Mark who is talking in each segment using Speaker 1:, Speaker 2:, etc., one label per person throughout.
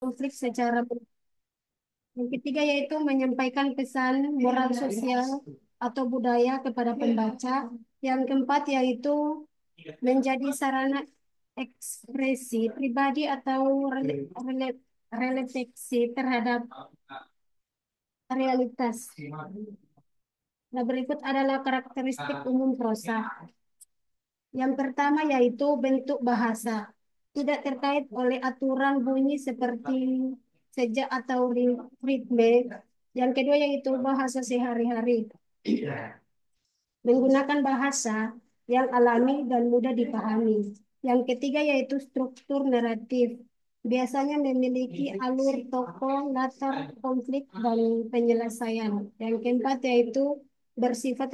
Speaker 1: konflik secara yang ketiga yaitu menyampaikan pesan moral sosial atau budaya kepada pembaca. Yang keempat yaitu menjadi sarana ekspresi pribadi atau refleksi terhadap realitas. Nah, berikut adalah karakteristik umum prosa. Yang pertama yaitu bentuk bahasa. Tidak terkait oleh aturan bunyi seperti sejak atau ritme. Yang kedua yaitu bahasa sehari-hari. Menggunakan bahasa yang alami dan mudah dipahami. Yang ketiga yaitu struktur naratif. Biasanya memiliki alur tokoh, latar konflik, dan penyelesaian. Yang keempat yaitu bersifat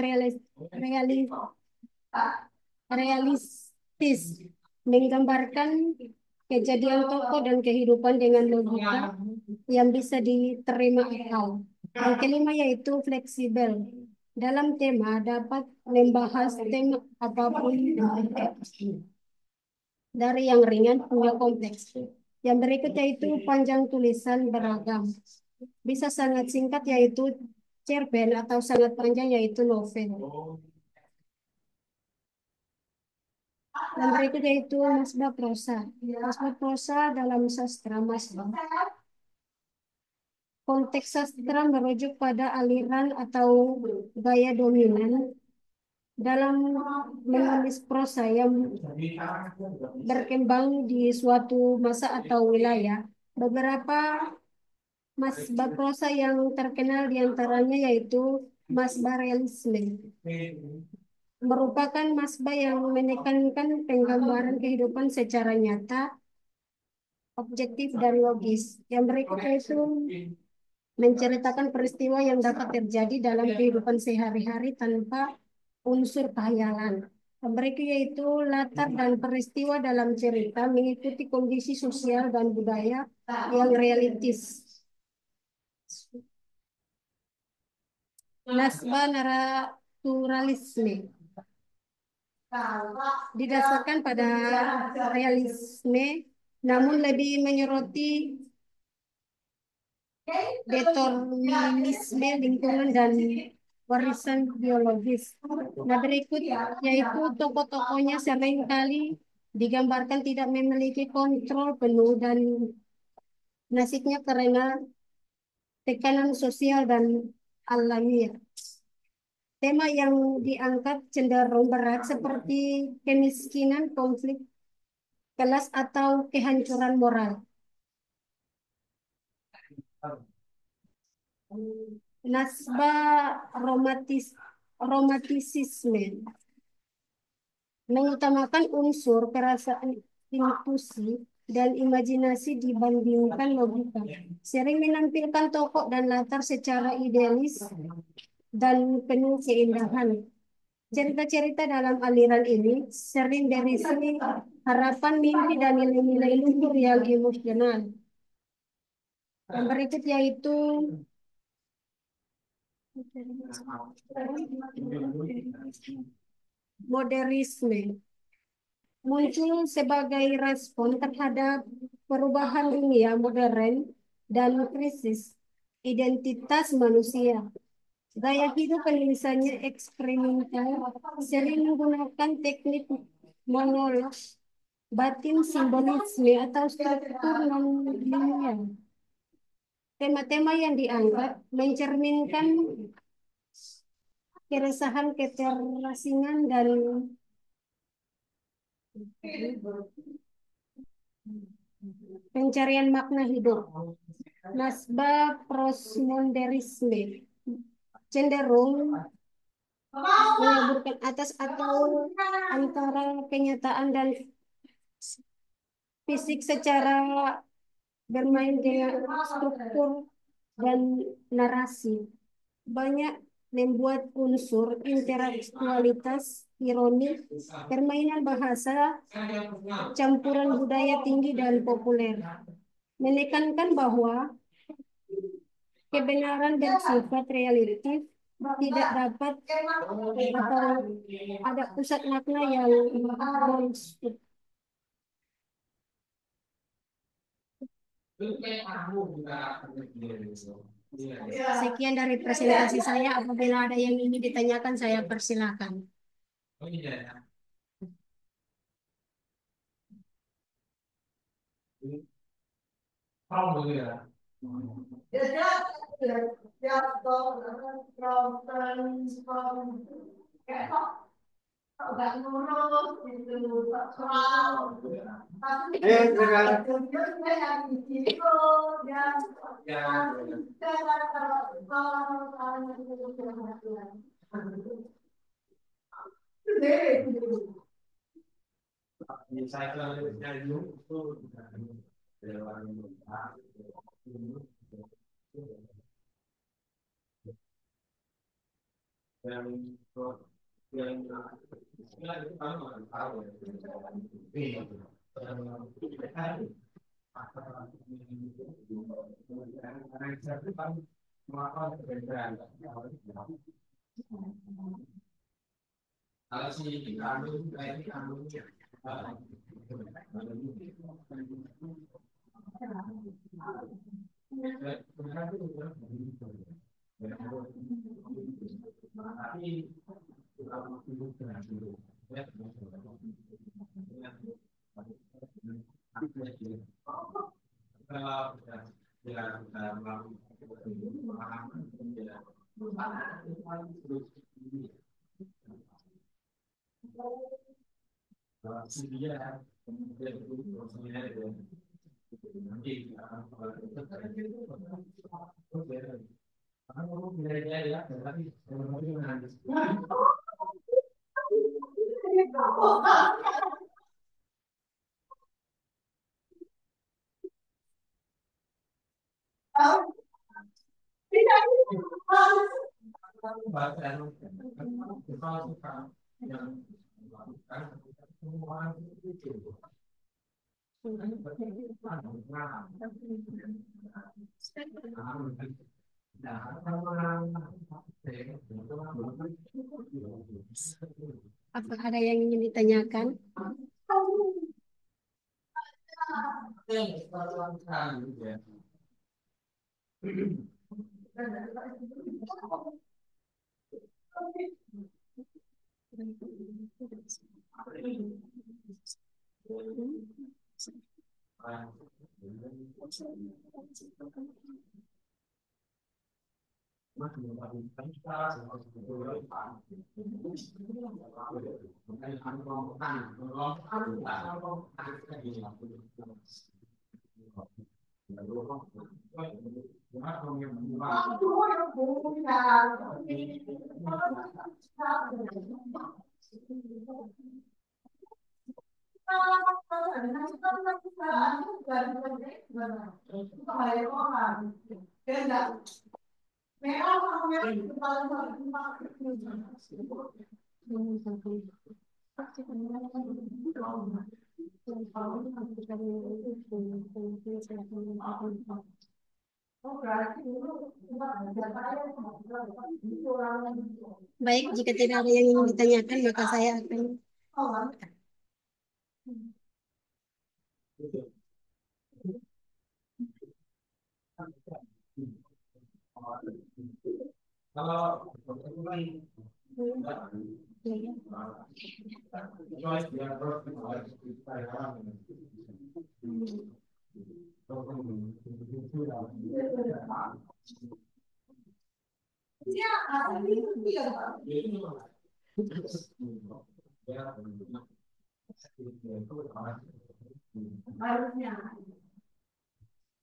Speaker 1: realistis, menggambarkan kejadian tokoh dan kehidupan dengan logika yang bisa diterima akal. Yang kelima yaitu fleksibel. Dalam tema dapat membahas tema apapun dari yang ringan hingga kompleks. Yang berikut yaitu panjang tulisan beragam. Bisa sangat singkat yaitu cerpen atau sangat panjang yaitu novel. Dan berikut yaitu masbah prosa. Masbah prosa dalam sastra masbah. Konteks sastra merujuk pada aliran atau gaya dominan dalam menulis prosa yang berkembang di suatu masa atau wilayah. Beberapa masbah prosa yang terkenal diantaranya yaitu masbah realisme. Merupakan masbah yang menekankan penggambaran kehidupan secara nyata, objektif, dan logis. Yang berikut yaitu menceritakan peristiwa yang dapat terjadi dalam kehidupan sehari-hari tanpa unsur khayalan. Yang berikut yaitu latar dan peristiwa dalam cerita mengikuti kondisi sosial dan budaya yang realistis. Nasbah naturalisme didasarkan pada realisme, namun lebih menyoroti determinisme lingkungan dan warisan biologis. Nah, berikut yaitu tokoh-tokohnya seringkali digambarkan tidak memiliki kontrol penuh dan nasibnya karena tekanan sosial dan alamiah. Tema yang diangkat cenderung berat seperti kemiskinan, konflik kelas, atau kehancuran moral. Nasbah romantisisme mengutamakan unsur perasaan, intuisi, dan imajinasi dibandingkan logika. Sering menampilkan tokoh dan latar secara idealis dan penuh keindahan. Cerita-cerita dalam aliran ini sering berisi harapan, mimpi, dan nilai-nilai luhur yang emosional. Yang berikut yaitu modernisme. Muncul sebagai respon terhadap perubahan dunia modern dan krisis identitas manusia. Gaya hidup penulisannya eksperimental, sering menggunakan teknik monolog, batin, simbolisme, atau struktur non-linear. Tema-tema yang diangkat mencerminkan keresahan, keterasingan, dan pencarian makna hidup. Nasbah postmodernisme cenderung mengaburkan atas atau antara kenyataan dan fisik secara bermain dengan struktur dan narasi. Banyak membuat unsur intelektualitas, ironi, permainan bahasa, campuran budaya tinggi dan populer. Menekankan bahwa kebenaran bersifat relatif, tidak dapat atau ada pusat makna yang absolut. Sekian dari presentasi saya. Apabila ada yang ingin ditanyakan, saya persilakan. Apakah ada yang ingin ditanyakan? Baik, jika tidak ada yang ingin ditanyakan, maka saya akan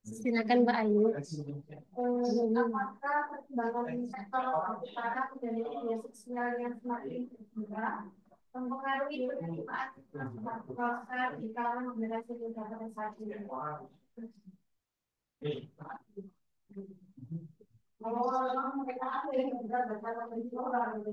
Speaker 1: silakan Mbak Ayu. Apakah perkembangan sektor utara dan media sosial yang semakin berkembang mempengaruhi penerimaan proses di kalangan generasi muda pada saat ini? Kalau orang mereka ada yang berkata orang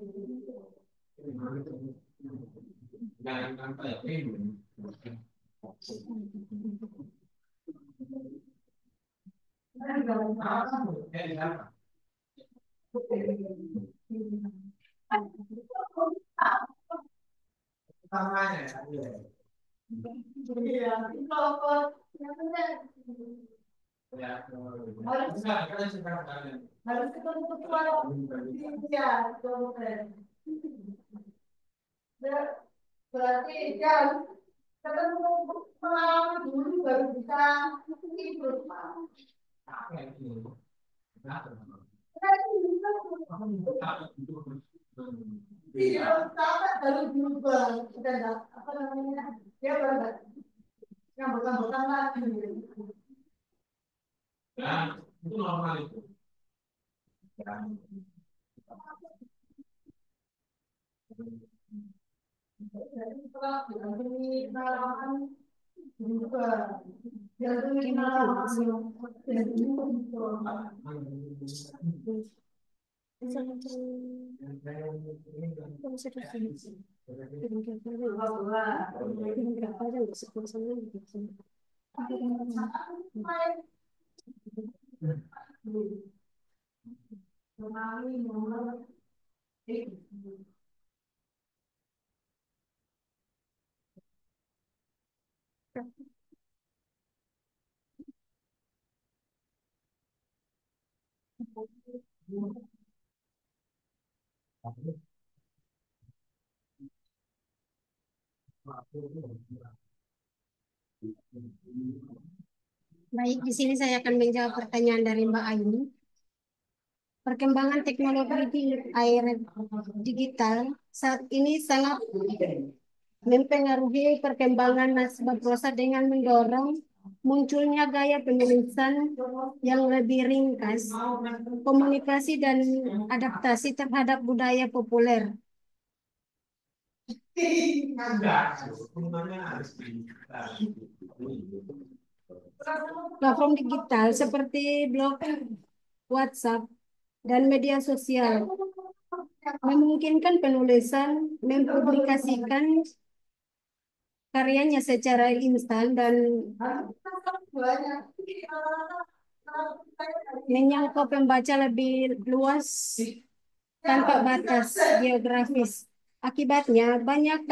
Speaker 1: Harus ketemu ketua ya, berarti kan ketemu pengalaman dulu baru bisa ikut. Iya, capek baru berubah. Udah enggak, apa namanya? Dia baru enggak ngambek-ngambekan lagi. Jadi setelah diampuni pengalaman berubah. Diampuni pengalaman. Baik, di sini saya akan menjawab pertanyaan dari Mbak Ayu. Perkembangan teknologi di era digital saat ini sangat mempengaruhi perkembangan naskah prosa dengan mendorong munculnya gaya penulisan yang lebih ringkas, komunikasi dan adaptasi terhadap budaya populer. Platform digital seperti blog, WhatsApp, dan media sosial memungkinkan penulisan mempublikasikan karyanya secara instan dan menjangkau pembaca lebih luas tanpa batas geografis. Akibatnya, banyak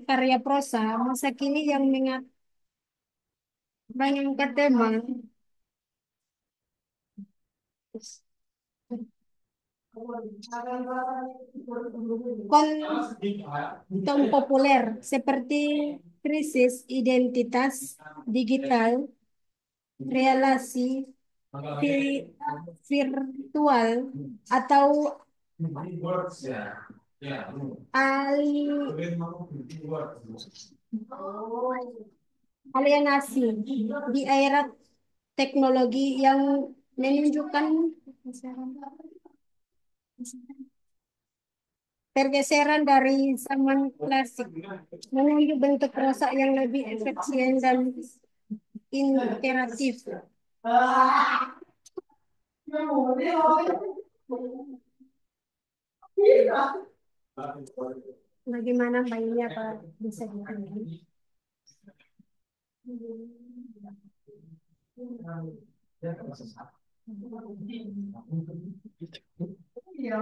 Speaker 1: karya prosa masa kini yang mengangkat tema konten populer seperti krisis identitas digital, relasi virtual, atau ali- alienasi di era teknologi yang menunjukkan pergeseran dari zaman klasik menuju bentuk prosa yang lebih efisien dan interaktif. Bagaimana bayinya Pak bisa ditanyakan? Iya,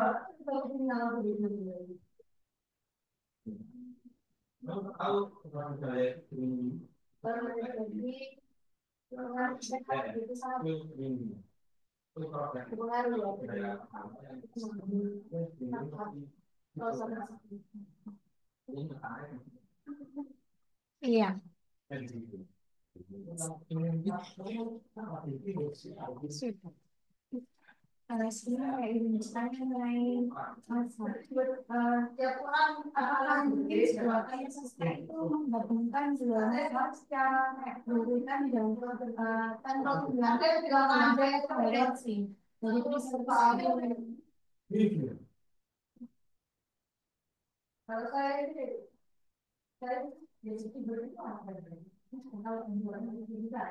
Speaker 1: iya. Sudah. Sebenarnya ini misalnya mengenai tiap orang apakah mungkin sebuah kayak sastra itu menggabungkan dua hal secara memberikan dan tanpa menggunakan referensi. Jadi itu bisa kalau saya jadi itu apa? Kalau membuat itu juga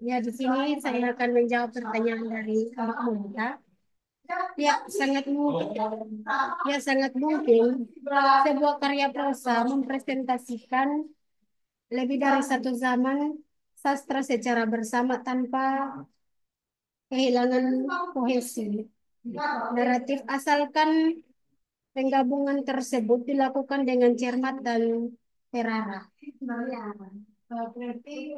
Speaker 1: Ya, di sini saya akan menjawab pertanyaan dari Mbak Monta. Ya, sangat mungkin. Ya, sangat mungkin sebuah karya prosa mempresentasikan lebih dari satu zaman sastra secara bersama tanpa kehilangan kohesi naratif, asalkan penggabungan tersebut dilakukan dengan cermat dan terarah. Berarti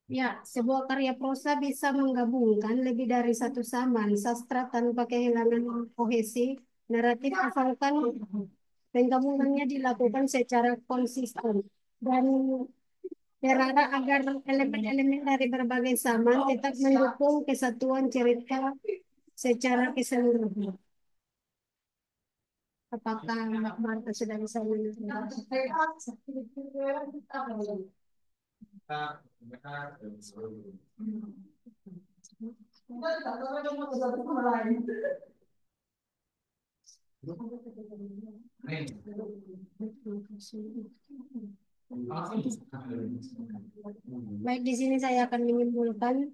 Speaker 1: ya, sebuah karya prosa bisa menggabungkan lebih dari satu zaman sastra tanpa kehilangan kohesi naratif, asalkan penggabungannya dilakukan secara konsisten dan terarah agar elemen-elemen dari berbagai zaman tetap mendukung kesatuan cerita secara keseluruhan. Apakah Mbak Marta sudah bisa mendengar? Baik, di sini saya akan menyimpulkan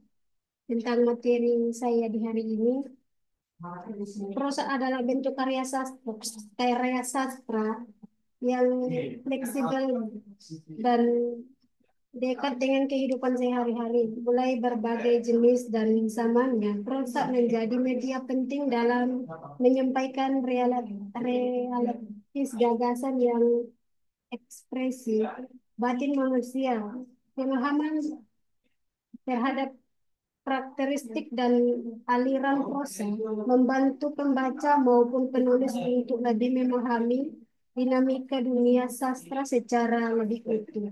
Speaker 1: tentang materi saya di hari ini. Prosa adalah bentuk karya sastra yang fleksibel dan dekat dengan kehidupan sehari-hari, mulai berbagai jenis dan zamannya. Prosa menjadi media penting dalam menyampaikan realitis gagasan yang ekspresi batin manusia, pemahaman terhadap karakteristik dan aliran prosa, membantu pembaca maupun penulis untuk lebih memahami dinamika dunia sastra secara lebih utuh.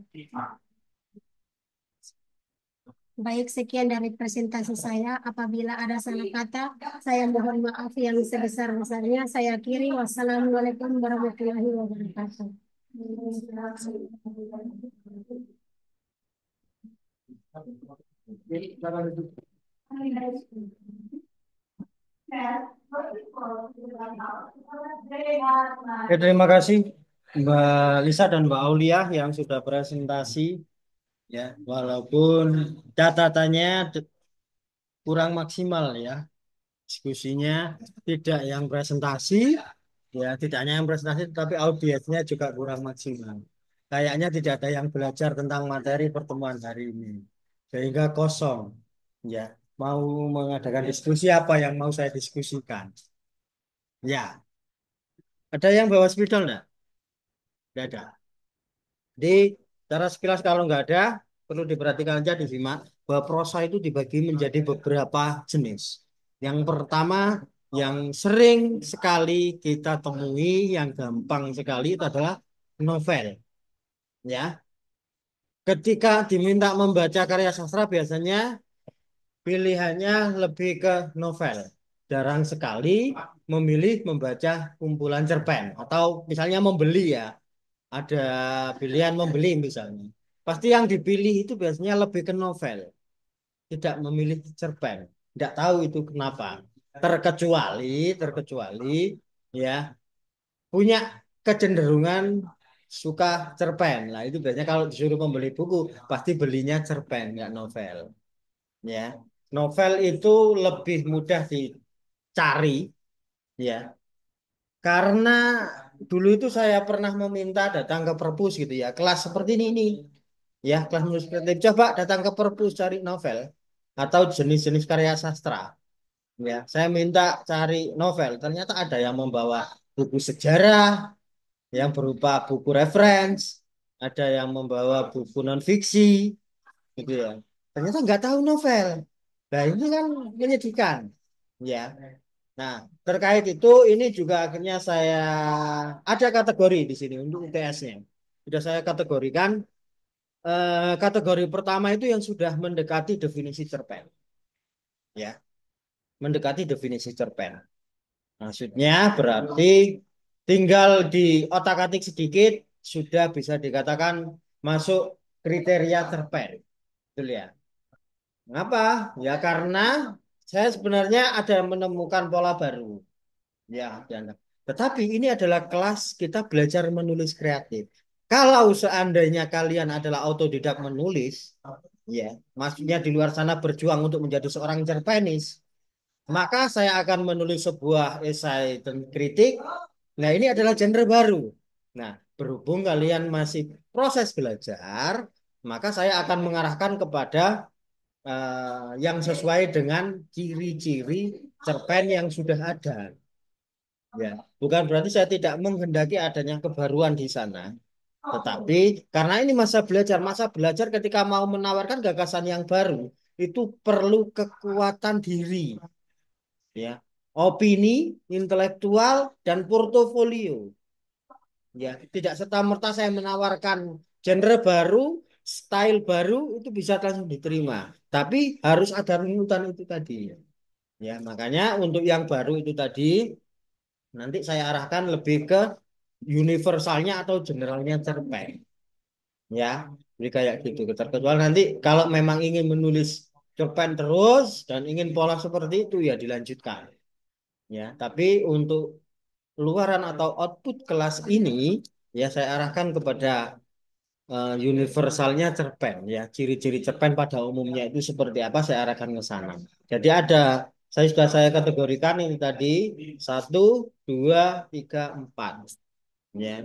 Speaker 1: Baik, sekian dari presentasi saya. Apabila ada salah kata, saya mohon maaf yang sebesar-besarnya. Saya akhiri. Wassalamualaikum warahmatullahi wabarakatuh.
Speaker 2: Oke, terima kasih Mbak Lisa dan Mbak Aulia yang sudah presentasi ya, walaupun catatannya kurang maksimal ya, diskusinya tidak yang presentasi ya, tidak hanya yang presentasi tapi audiensnya juga kurang maksimal. Kayaknya tidak ada yang belajar tentang materi pertemuan hari ini, sehingga kosong ya. Mau mengadakan diskusi apa yang mau saya diskusikan? Ya, ada yang bawa spidol enggak? Tidak ada. Jadi cara sekilas kalau nggak ada, perlu diperhatikan aja disimak bahwa prosa itu dibagi menjadi beberapa jenis. Yang pertama, yang sering sekali kita temui, yang gampang sekali itu adalah novel. Ya, ketika diminta membaca karya sastra biasanya pilihannya lebih ke novel. Jarang sekali memilih membaca kumpulan cerpen atau misalnya membeli ya. Ada pilihan membeli misalnya. Pasti yang dipilih itu biasanya lebih ke novel, tidak memilih cerpen. Tidak tahu itu kenapa. Terkecuali ya punya kecenderungan suka cerpen. Nah, itu biasanya kalau disuruh membeli buku pasti belinya cerpen, nggak novel. Ya, novel itu lebih mudah dicari ya, karena dulu itu saya pernah meminta datang ke perpus gitu ya, kelas seperti ini. Ya, kelas menulis kreatif. Coba datang ke perpus cari novel atau jenis-jenis karya sastra. Ya, saya minta cari novel. Ternyata ada yang membawa buku sejarah yang berupa buku reference, ada yang membawa buku non fiksi, gitu ya. Ternyata nggak tahu novel. Nah, ini kan menyedihkan. Ya. Nah, terkait itu ini juga akhirnya saya ada kategori di sini untuk UTS-nya. Sudah saya kategorikan. Kategori pertama itu yang sudah mendekati definisi cerpen, ya, mendekati definisi cerpen. Maksudnya berarti tinggal di otak-atik sedikit sudah bisa dikatakan masuk kriteria cerpen, betul ya? Mengapa? Ya karena saya sebenarnya ada menemukan pola baru, ya. Tetapi ini adalah kelas kita belajar menulis kreatif. Kalau seandainya kalian adalah autodidak menulis, ya, maksudnya di luar sana berjuang untuk menjadi seorang cerpenis, maka saya akan menulis sebuah esai dan kritik. Nah, ini adalah genre baru. Nah, berhubung kalian masih proses belajar, maka saya akan mengarahkan kepada yang sesuai dengan ciri-ciri cerpen yang sudah ada. Ya, bukan berarti saya tidak menghendaki adanya kebaruan di sana. Tetapi karena ini masa belajar ketika mau menawarkan gagasan yang baru, itu perlu kekuatan diri, ya, opini, intelektual, dan portofolio. Ya, tidak serta-merta saya menawarkan genre baru, style baru itu bisa langsung diterima. Tapi harus ada runutan itu tadi. Ya, makanya untuk yang baru itu tadi nanti saya arahkan lebih ke universalnya atau generalnya cerpen. Ya, jadi kayak gitu. Terkecuali nanti kalau memang ingin menulis cerpen terus dan ingin pola seperti itu ya dilanjutkan. Ya, tapi untuk luaran atau output kelas ini ya saya arahkan kepada universalnya cerpen ya. Ciri-ciri cerpen pada umumnya itu seperti apa saya arahkan ke sana. Jadi ada saya kategorikan ini tadi satu, dua, tiga, empat. Ya.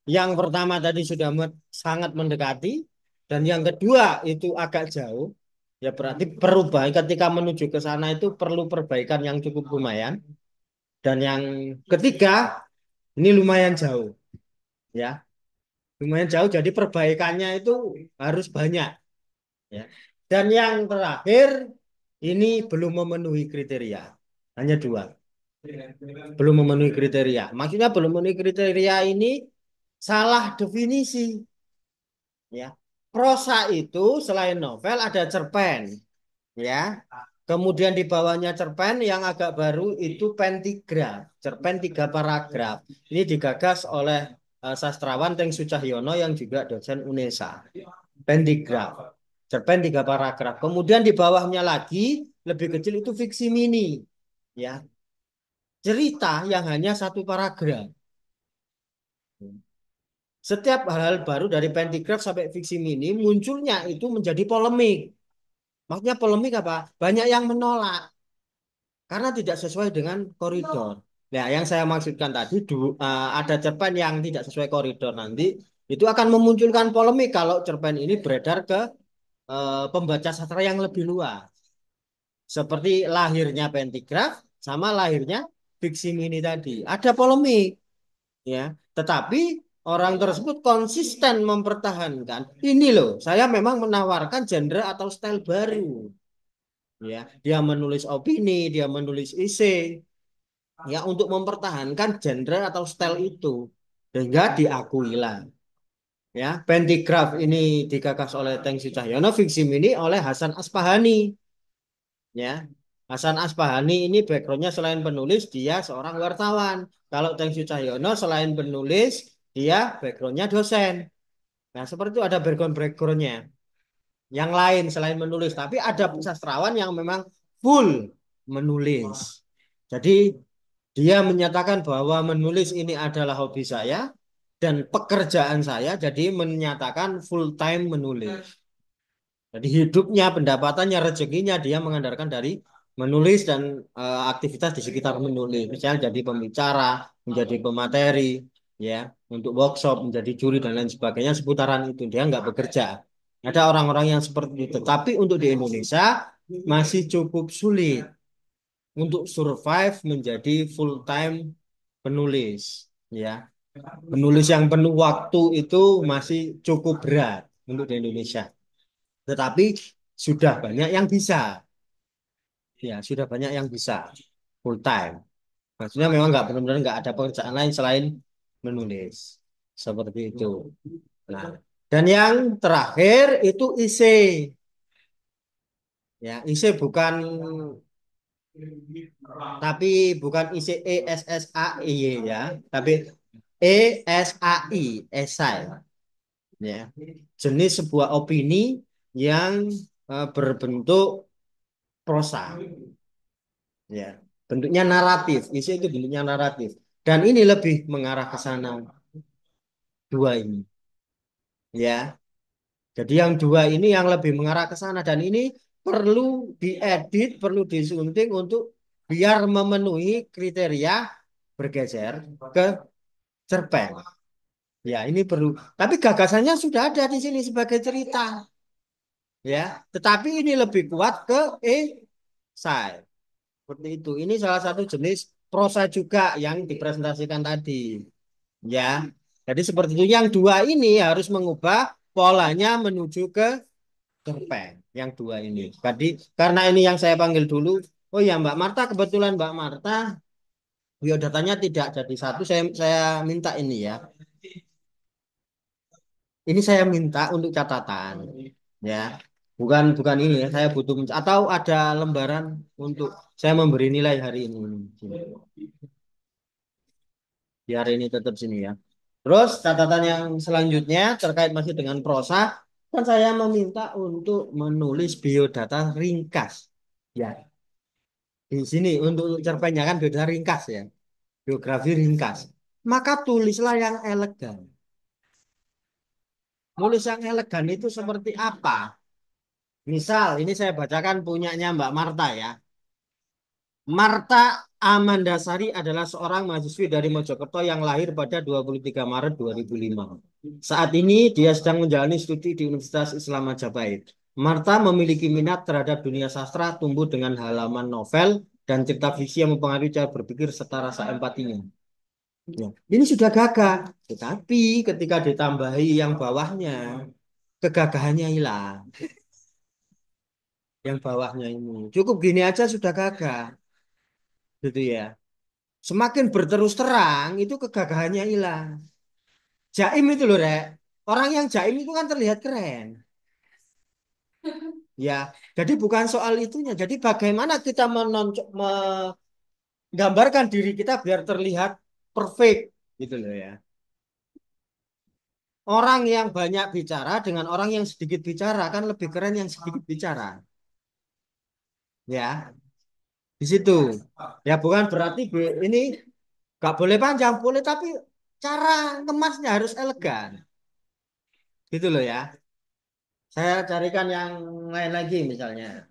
Speaker 2: Yang pertama tadi sudah sangat mendekati dan yang kedua itu agak jauh. Ya berarti perubahan ketika menuju ke sana itu perlu perbaikan yang cukup lumayan. Dan yang ketiga ini lumayan jauh, ya, lumayan jauh. Jadi perbaikannya itu harus banyak, ya. Dan yang terakhir ini belum memenuhi kriteria, hanya dua, belum memenuhi kriteria. Maksudnya belum memenuhi kriteria ini salah definisi, ya. Prosa itu selain novel ada cerpen, ya. Kemudian di bawahnya cerpen yang agak baru itu pentigraf, cerpen tiga paragraf. Ini digagas oleh sastrawan Teng Sucahyono yang juga dosen UNESA. Pentigraf. Cerpen 3 paragraf. Kemudian di bawahnya lagi lebih kecil itu fiksi mini, ya, cerita yang hanya 1 paragraf. Setiap hal-hal baru dari Pentigraph sampai fiksi mini munculnya itu menjadi polemik. Maksudnya polemik apa? Banyak yang menolak karena tidak sesuai dengan koridor. Nah, yang saya maksudkan tadi ada cerpen yang tidak sesuai koridor nanti itu akan memunculkan polemik kalau cerpen ini beredar ke pembaca sastra yang lebih luas. Seperti lahirnya Pentigraph sama lahirnya fiksi mini tadi. Ada polemik, ya. Tetapi orang tersebut konsisten mempertahankan. Ini loh, saya memang menawarkan genre atau style baru. Ya, dia menulis opini, dia menulis esai, ya untuk mempertahankan genre atau style itu sehingga diakuilah. Ya, Pentigraph ini digagas oleh Tengsi Cahyono, fiksi mini oleh Hasan Aspahani. Ya, Hasan Aspahani ini backgroundnya selain penulis dia seorang wartawan. Kalau Tengsi Cahyono selain penulis dia backgroundnya dosen. Nah, seperti itu ada background-backgroundnya yang lain selain menulis. Tapi ada sastrawan yang memang full menulis. Jadi dia menyatakan bahwa menulis ini adalah hobi saya dan pekerjaan saya. Jadi menyatakan full time menulis. Jadi hidupnya, pendapatannya, rezekinya dia mengandalkan dari menulis dan aktivitas di sekitar menulis. Misalnya jadi pembicara, menjadi pemateri, ya, untuk workshop, menjadi juri dan lain sebagainya seputaran itu. Dia nggak bekerja. Ada orang-orang yang seperti itu. Tapi untuk di Indonesia masih cukup sulit untuk survive menjadi full time penulis, ya. Penulis yang penuh waktu itu masih cukup berat untuk di Indonesia. Tetapi sudah banyak yang bisa. Ya, sudah banyak yang bisa full time. Maksudnya memang nggak benar-benar nggak ada pekerjaan lain selain menulis. Seperti itu. Nah, dan yang terakhir itu IC. Ya, IC bukan tapi bukan IC ESSAI ya, tapi ESAI, esai. Ya. Jenis sebuah opini yang berbentuk prosa. Ya, bentuknya naratif. Isi itu bentuknya naratif. Dan ini lebih mengarah ke sana dua ini. Ya, jadi yang dua ini yang lebih mengarah ke sana dan ini perlu diedit, perlu disunting untuk biar memenuhi kriteria bergeser ke cerpen. Ya, ini perlu. Tapi gagasannya sudah ada di sini sebagai cerita. Ya, tetapi ini lebih kuat ke esai. Seperti itu. Ini salah satu jenis prosa juga yang dipresentasikan tadi. Ya. Jadi seperti itu. Yang dua ini harus mengubah polanya menuju ke cerpen. Yang dua ini. Tadi karena ini yang saya panggil dulu. Oh ya Mbak Marta, kebetulan Mbak Marta biodatanya tidak jadi satu. Saya minta ini ya. Ini saya minta untuk catatan. Ya. Bukan bukan ini ya. Saya butuh atau ada lembaran untuk saya memberi nilai hari ini. Biar ini tetap sini ya. Terus catatan yang selanjutnya terkait masih dengan prosa, kan saya meminta untuk menulis biodata ringkas. Ya, di sini untuk cerpennya kan biodata ringkas ya, biografi ringkas. Maka tulislah yang elegan. Tulis yang elegan itu seperti apa? Misal, ini saya bacakan punyanya Mbak Marta ya. Marta Amandasari adalah seorang mahasiswi dari Mojokerto yang lahir pada 23 Maret 2005. Saat ini dia sedang menjalani studi di Universitas Islam Majapahit. Marta memiliki minat terhadap dunia sastra tumbuh dengan halaman novel dan cerita fiksi yang mempengaruhi cara berpikir serta rasa empatinya. Ya, ini sudah gagah, tetapi ketika ditambahi yang bawahnya, kegagahannya hilang. Yang bawahnya ini cukup gini aja sudah gagah, gitu ya. Semakin berterus terang itu kegagahannya hilang. Jaim itu loh, Rek. Orang yang jaim itu kan terlihat keren. Ya, jadi bukan soal itunya. Jadi bagaimana kita menggambarkan diri kita biar terlihat perfect gitu loh ya. orang yang banyak bicara dengan orang yang sedikit bicara kan lebih keren yang sedikit bicara. Ya, di situ. Ya bukan berarti ini gak boleh panjang, boleh tapi cara ngemasnya harus elegan. Gitu loh ya. Saya carikan yang lain lagi misalnya.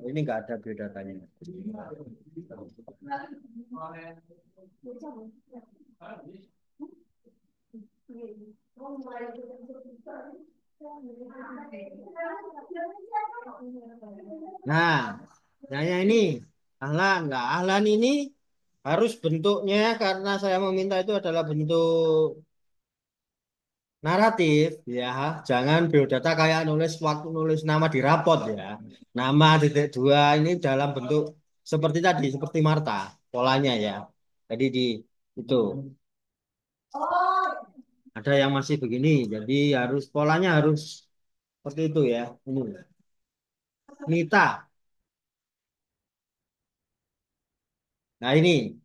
Speaker 2: Ini nggak ada biodatanya. Nah, yang ini ahlan. Nggak ahlan ini harus bentuknya karena saya meminta itu adalah bentuk naratif ya. Jangan biodata kayak nulis waktu nulis nama di rapot ya. Nama titik dua ini dalam bentuk seperti tadi, seperti Marta polanya ya. Jadi di itu ada yang masih begini. Jadi harus polanya harus seperti itu ya. Ini Nita. Nah ini.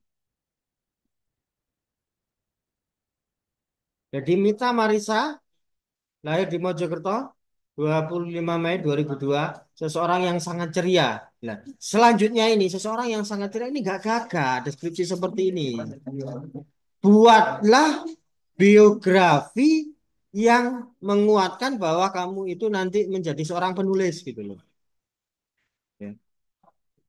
Speaker 2: Jadi Mita Marisa lahir di Mojokerto 25 Mei 2002, seseorang yang sangat ceria. Nah, selanjutnya ini seseorang yang sangat ceria ini gak gagah deskripsi seperti ini. Buatlah biografi yang menguatkan bahwa kamu itu nanti menjadi seorang penulis gitu loh. Ya.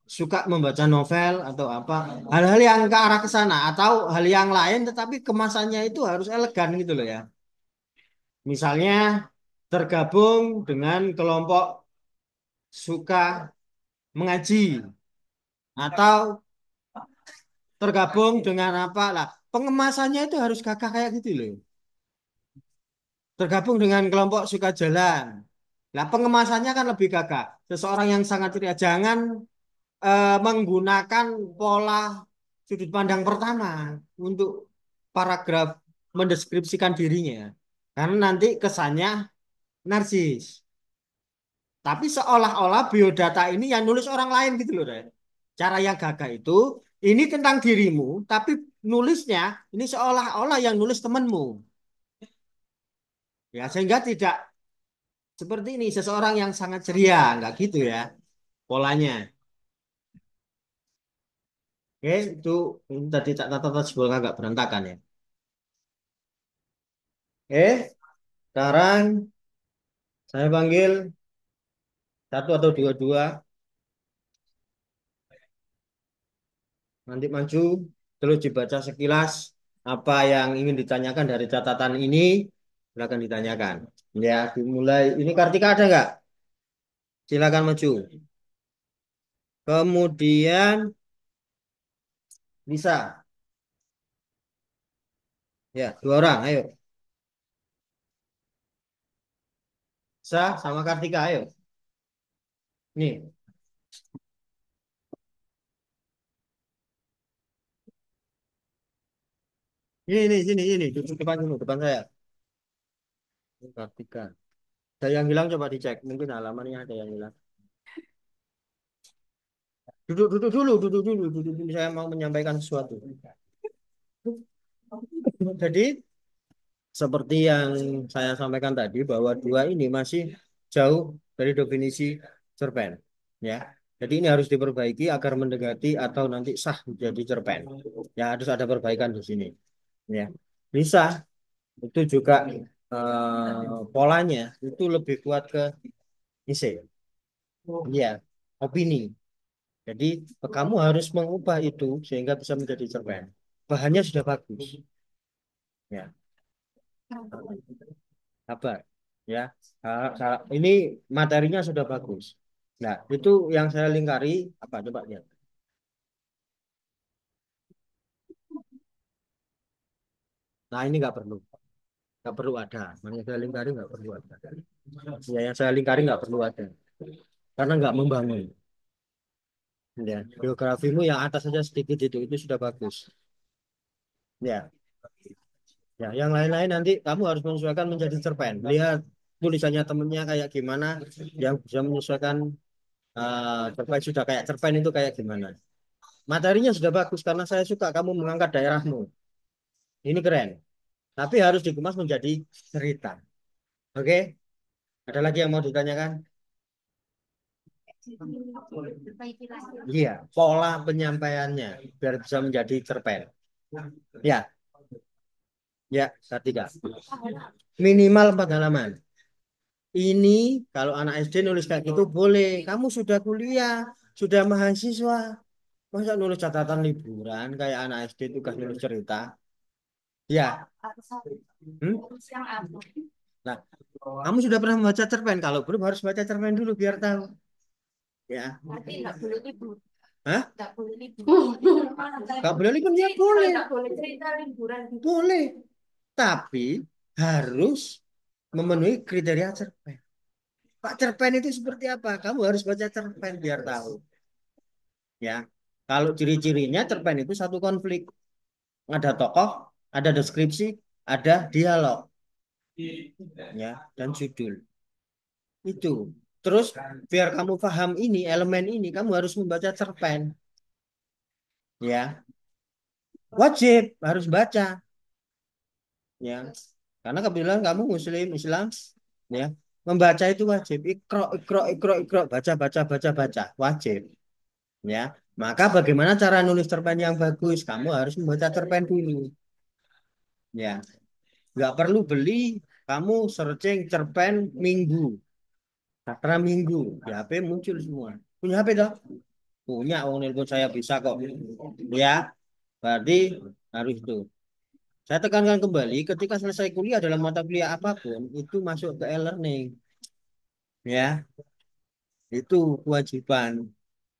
Speaker 2: Suka membaca novel atau apa, hal-hal yang ke arah ke sana atau hal yang lain tetapi kemasannya itu harus elegan gitu loh ya. Misalnya tergabung dengan kelompok suka mengaji atau tergabung dengan apa lah pengemasannya itu harus gagah kayak gitu loh, tergabung dengan kelompok suka jalan lah pengemasannya kan lebih gagah, seseorang yang sangat ceria jangan menggunakan pola sudut pandang pertama untuk paragraf mendeskripsikan dirinya karena nanti kesannya narsis. Tapi seolah-olah biodata ini yang nulis orang lain gitu loh, Ren. Cara yang gagah itu, ini tentang dirimu, tapi nulisnya ini seolah-olah yang nulis temenmu. Ya, sehingga tidak seperti ini, seseorang yang sangat ceria, nggak gitu ya polanya. Oke, itu tadi tak tata sebelum agak berantakan ya. Sekarang saya panggil satu atau dua-dua, nanti maju, terus dibaca sekilas apa yang ingin ditanyakan dari catatan ini, silakan ditanyakan. Ya, dimulai. Ini Kartika ada nggak? Silakan maju. Kemudian bisa. Ya, dua orang. Ayo. Bisa sama Kartika. Ayo. Nih. Ini, sini, ini. Duduk depan dulu, depan saya. Ini Kartika. Ada yang hilang coba dicek. Mungkin halamannya ada yang hilang. Duduk, duduk dulu, duduk dulu, duduk dulu. Saya mau menyampaikan sesuatu. Jadi seperti yang saya sampaikan tadi bahwa dua ini masih jauh dari definisi cerpen, ya. Jadi ini harus diperbaiki agar mendekati atau nanti sah menjadi cerpen. Ya harus ada perbaikan di sini, ya. Bisa itu juga polanya itu lebih kuat ke isi, ya, opini. Jadi kamu harus mengubah itu sehingga bisa menjadi cerpen. Bahannya sudah bagus, ya. Sabar ya. Ini materinya sudah bagus. Nah, itu yang saya lingkari apa coba lihat. Nah, ini nggak perlu ada. Yang saya lingkari nggak perlu ada. Ya, yang saya lingkari nggak perlu ada. Karena nggak membangun. Ya, biografimu yang atas saja sedikit itu sudah bagus. Ya, ya, yang lain-lain nanti kamu harus menyesuaikan menjadi cerpen. Lihat tulisannya temennya kayak gimana, yang bisa menyesuaikan cerpen sudah kayak cerpen itu kayak gimana. Materinya sudah bagus karena saya suka kamu mengangkat daerahmu. Ini keren. Tapi harus dikemas menjadi cerita. Oke? Ada lagi yang mau ditanyakan? Iya, pola penyampaiannya biar bisa menjadi cerpen. Ya, ya, ketiga. Minimal 4 halaman. Ini kalau anak SD nulis kayak gitu boleh. Kamu sudah kuliah, sudah mahasiswa. Masa nulis catatan liburan kayak anak SD tugas nulis cerita? Ya. Hmm? Nah, kamu sudah pernah membaca cerpen? Kalau belum harus baca cerpen dulu biar tahu. Ya.
Speaker 3: Berarti nggak boleh libur.
Speaker 2: Hah?
Speaker 3: Nggak boleh libur.
Speaker 2: Gak boleh libur? Ya boleh.
Speaker 3: Nggak boleh cerita liburan.
Speaker 2: Boleh. Tapi harus memenuhi kriteria cerpen. Pak, cerpen itu seperti apa? Kamu harus baca cerpen biar tahu. Ya. Kalau ciri-cirinya cerpen itu satu konflik. Ada tokoh, ada deskripsi, ada dialog. Ya, dan judul. Itu. Terus biar kamu paham ini, elemen ini, kamu harus membaca cerpen. Ya, wajib harus baca. Ya, karena kebetulan kamu Muslim Islam, ya, membaca itu wajib. Ikro, ikro, ikro, ikro, baca, baca, baca, baca, wajib. Ya, maka bagaimana cara nulis cerpen yang bagus? Kamu harus membaca cerpen dulu. Ya, nggak perlu beli. Kamu searching cerpen minggu, sastra minggu, di HP muncul semua. Punya HP dong? Punya, oh nelpon saya bisa kok. Ya, berarti harus itu. Saya tekankan kembali, ketika selesai kuliah dalam mata kuliah apapun, itu masuk ke e-learning. Ya, itu kewajiban.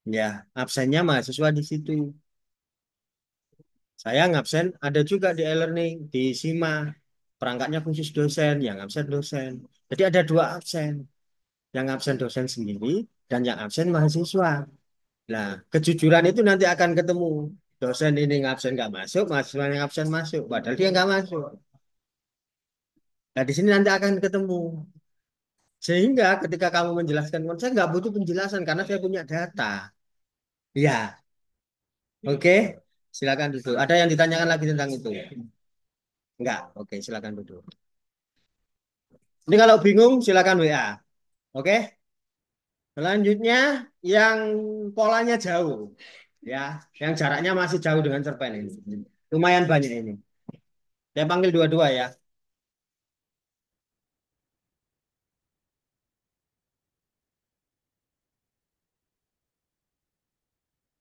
Speaker 2: Ya, absennya mahasiswa di situ. Saya ngabsen ada juga di e-learning, di SIMA. Perangkatnya khusus dosen, yang absen dosen. Jadi ada dua absen. Yang absen dosen sendiri, dan yang absen mahasiswa. Nah, kejujuran itu nanti akan ketemu. Dosen ini ngabsen nggak masuk, mahasiswa yang absen masuk. Padahal dia nggak masuk. Nah, di sini nanti akan ketemu. Sehingga ketika kamu menjelaskan konsep, nggak butuh penjelasan karena saya punya data. Ya, oke. Silakan duduk. Ada yang ditanyakan lagi tentang itu? Enggak. Oke, silakan duduk. Ini kalau bingung, silakan WA. Oke. Selanjutnya, yang polanya jauh. Ya, yang jaraknya masih jauh dengan cerpen ini. Lumayan banyak ini. Saya panggil dua-dua ya.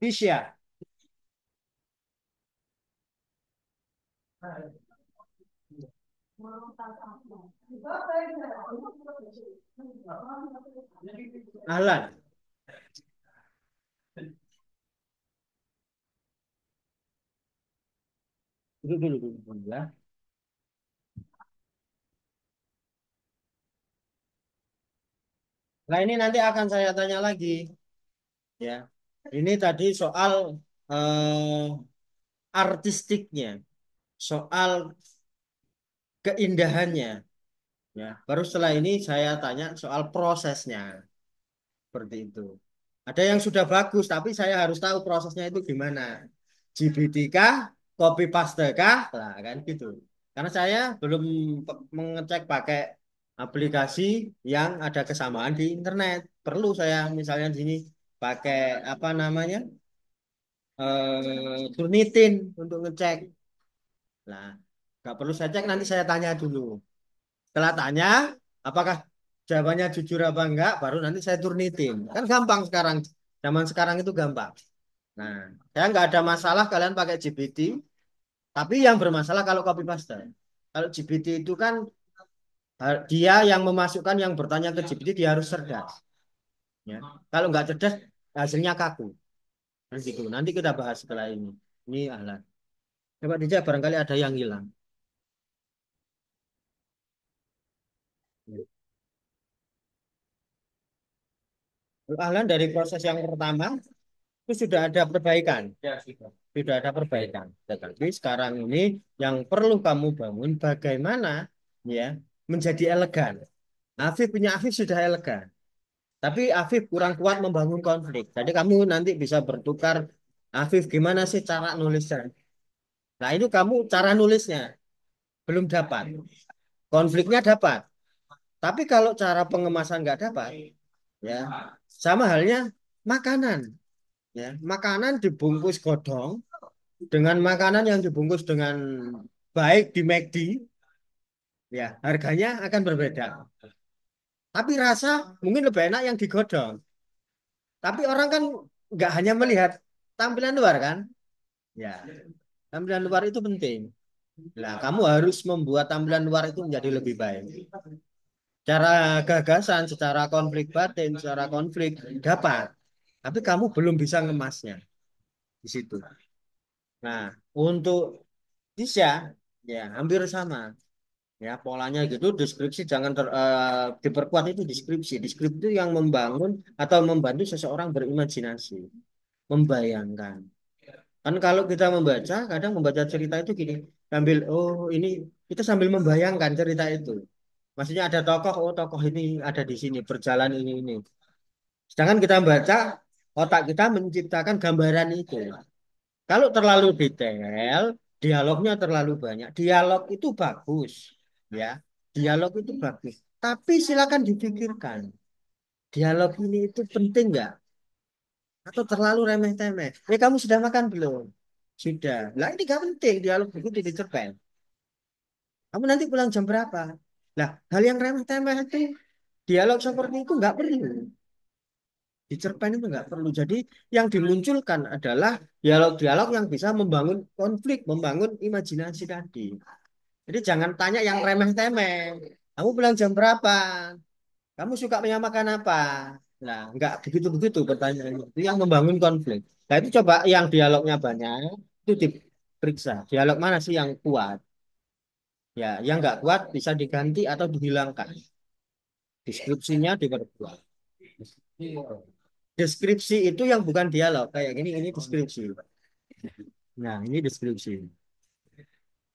Speaker 2: Tisha. Ahlan. Duduk dulu, duduk dulu ya. Nah, ini nanti akan saya tanya lagi. Ya. Ini tadi soal eh, artistiknya, soal keindahannya. Ya. Baru setelah ini saya tanya soal prosesnya. Seperti itu. Ada yang sudah bagus, tapi saya harus tahu prosesnya itu gimana. GPT kah? Copy paste kah? Lah kan gitu. Karena saya belum mengecek pakai aplikasi yang ada kesamaan di internet. Perlu saya misalnya di sini pakai apa namanya? Turnitin untuk ngecek. Nah, nggak perlu saya cek, nanti saya tanya dulu. Setelah tanya, apakah jawabannya jujur apa enggak, baru nanti saya turnitin. Kan gampang sekarang. Zaman sekarang itu gampang. Nah, saya nggak ada masalah kalian pakai GPT, tapi yang bermasalah kalau copy paste. Kalau GPT itu kan dia yang memasukkan yang bertanya ke GPT dia harus cerdas. Ya. Kalau nggak cerdas hasilnya kaku. Kan gitu. Nanti kita bahas setelah ini. Ini ahlan. Coba dijawab barangkali ada yang hilang. Ahlan dari proses yang pertama itu sudah ada perbaikan. Ya, sudah ada perbaikan. Tetapi sekarang ini yang perlu kamu bangun bagaimana ya menjadi elegan. Afif sudah elegan. Tapi Afif kurang kuat membangun konflik. Jadi kamu nanti bisa bertukar Afif, gimana sih cara nulisnya? Nah, itu kamu cara nulisnya belum dapat. Konfliknya dapat. Tapi kalau cara pengemasan nggak dapat, ya sama halnya makanan. Ya, makanan dibungkus godong dengan makanan yang dibungkus dengan baik di McD, ya harganya akan berbeda. Tapi rasa mungkin lebih enak yang digodong. Tapi orang kan nggak hanya melihat tampilan luar kan? Ya, tampilan luar itu penting. Nah, kamu harus membuat tampilan luar itu menjadi lebih baik. Cara gagasan, secara konflik batin, secara konflik dapat. Tapi kamu belum bisa ngemasnya di situ. Nah, untuk Tisha, ya hampir sama. Ya, polanya gitu, deskripsi jangan diperkuat itu deskripsi. Deskripsi itu yang membangun atau membantu seseorang berimajinasi, membayangkan. Kan kalau kita membaca, kadang membaca cerita itu gini, sambil oh ini kita sambil membayangkan cerita itu. Maksudnya ada tokoh, oh tokoh ini ada di sini, berjalan ini. Sedangkan kita membaca, otak kita menciptakan gambaran itu. Kalau terlalu detail, dialognya terlalu banyak. Dialog itu bagus, ya. Dialog itu bagus. Tapi silakan dipikirkan, dialog ini itu penting nggak? Atau terlalu remeh-temeh? Kamu sudah makan belum? Sudah. Lah ini nggak penting, dialog begitu dicerpen. Kamu nanti pulang jam berapa? Lah, hal yang remeh-temeh itu, dialog seperti itu nggak perlu. Di cerpen itu nggak perlu. Jadi yang dimunculkan adalah dialog-dialog yang bisa membangun konflik, membangun imajinasi tadi. Jadi jangan tanya yang remeh-temeh. Kamu pulang jam berapa? Kamu suka makan apa? Nah, nggak begitu-begitu pertanyaannya. Itu yang membangun konflik. Nah, itu coba yang dialognya banyak, itu diperiksa. Dialog mana sih yang kuat? Ya, yang nggak kuat bisa diganti atau dihilangkan. Deskripsinya diperkuat. Deskripsi itu yang bukan dialog. Kayak gini, ini deskripsi. Nah, ini deskripsi.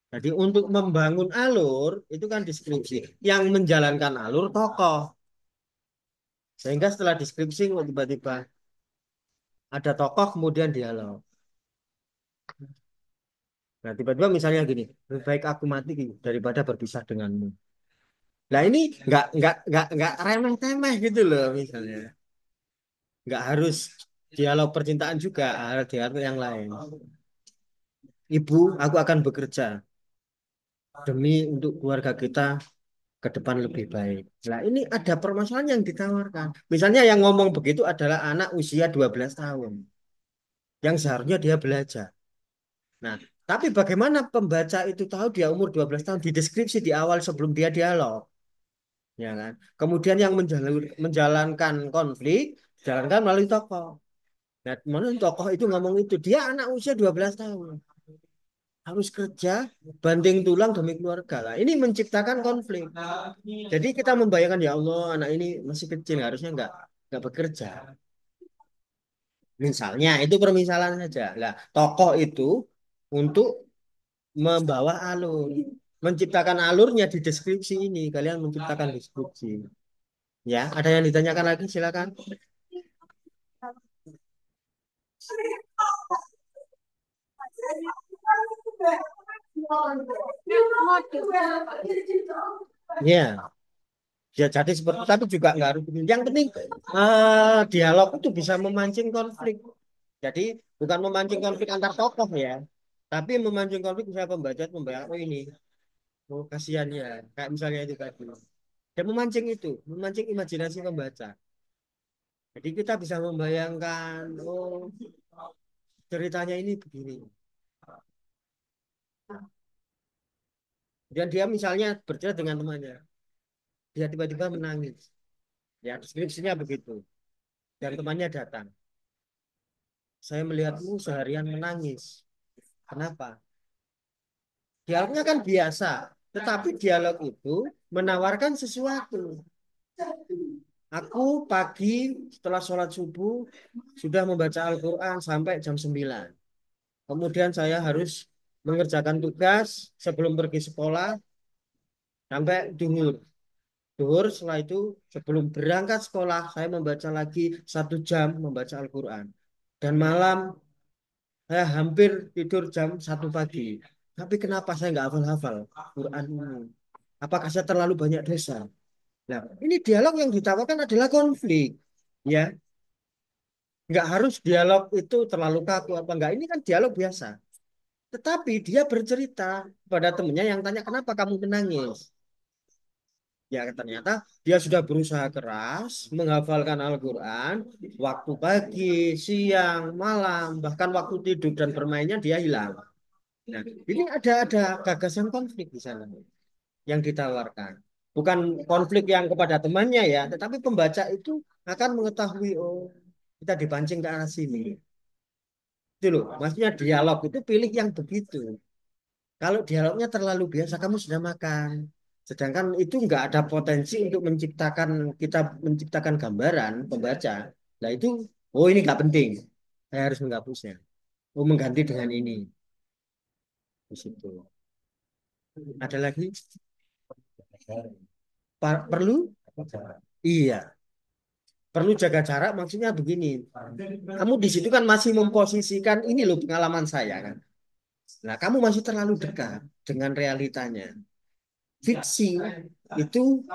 Speaker 2: Jadi untuk membangun alur, itu kan deskripsi. Yang menjalankan alur tokoh. Sehingga setelah deskripsi, kok tiba-tiba ada tokoh, kemudian dialog. Nah, tiba-tiba misalnya gini, lebih baik aku mati daripada berpisah denganmu. Nah, ini nggak remeh-temeh gitu loh misalnya. Nggak harus dialog percintaan juga, ada dialog yang lain. Ibu, aku akan bekerja demi untuk keluarga kita ke depan lebih baik. Nah, ini ada permasalahan yang ditawarkan. Misalnya yang ngomong begitu adalah anak usia 12 tahun yang seharusnya dia belajar. Nah, tapi bagaimana pembaca itu tahu dia umur 12 tahun di deskripsi di awal sebelum dia dialog, ya kan? Kemudian yang menjalankan konflik dijalankan melalui tokoh. Nah, melalui tokoh itu ngomong itu dia anak usia 12 tahun. Harus kerja banting tulang demi keluarga lah. Ini menciptakan konflik. Jadi kita membayangkan ya Allah anak ini masih kecil harusnya nggak bekerja. Misalnya itu permisalan saja. Lah tokoh itu untuk membawa alur, menciptakan alurnya di deskripsi ini. Kalian menciptakan deskripsi. Ya, ada yang ditanyakan lagi silakan. Ya. Ya, jadi seperti tapi juga nggak harus begini. Yang penting dialog itu bisa memancing konflik. Jadi bukan memancing konflik antar tokoh ya, tapi memancing konflik misalnya pembaca membayang oh ini, oh kasihan ya, kayak misalnya itu tadi. Dan memancing itu, memancing imajinasi pembaca. Jadi kita bisa membayangkan, oh ceritanya ini begini. Dan dia misalnya bercerita dengan temannya, dia tiba-tiba menangis. Ya deskripsinya begitu. Dan temannya datang. Saya melihatmu seharian menangis. Kenapa? Dialognya kan biasa, tetapi dialog itu menawarkan sesuatu. Aku pagi setelah sholat subuh sudah membaca Al-Quran sampai jam 9. Kemudian saya harus mengerjakan tugas sebelum pergi sekolah sampai duhur. Duhur setelah itu sebelum berangkat sekolah saya membaca lagi 1 jam membaca Al-Quran. Dan malam Saya hampir tidur jam 1 pagi. Tapi kenapa saya nggak hafal-hafal Quran ini? Apakah saya terlalu banyak dosa? Nah, ini dialog yang ditawarkan adalah konflik. Ya, nggak harus dialog itu terlalu kaku apa enggak. Ini kan dialog biasa. Tetapi dia bercerita pada temennya yang tanya, kenapa kamu menangis? Ya, ternyata dia sudah berusaha keras menghafalkan Al-Quran. Waktu pagi, siang, malam, bahkan waktu tidur dan bermainnya dia hilang. Nah, ini ada gagasan konflik di sana yang ditawarkan. Bukan konflik yang kepada temannya ya, tetapi pembaca itu akan mengetahui, oh, kita dipancing ke arah sini. Itu loh, maksudnya dialog itu pilih yang begitu. Kalau dialognya terlalu biasa, kamu sudah makan. Sedangkan itu nggak ada potensi untuk menciptakan kita menciptakan gambaran pembaca. Nah itu, oh ini nggak penting. Saya harus menghapusnya. Oh mengganti dengan ini. Di situ. Ada lagi? Perlu? Iya. Perlu jaga jarak maksudnya begini. Kamu di situ kan masih memposisikan ini loh pengalaman saya kan. Nah, kamu masih terlalu dekat dengan realitanya. Fiksi itu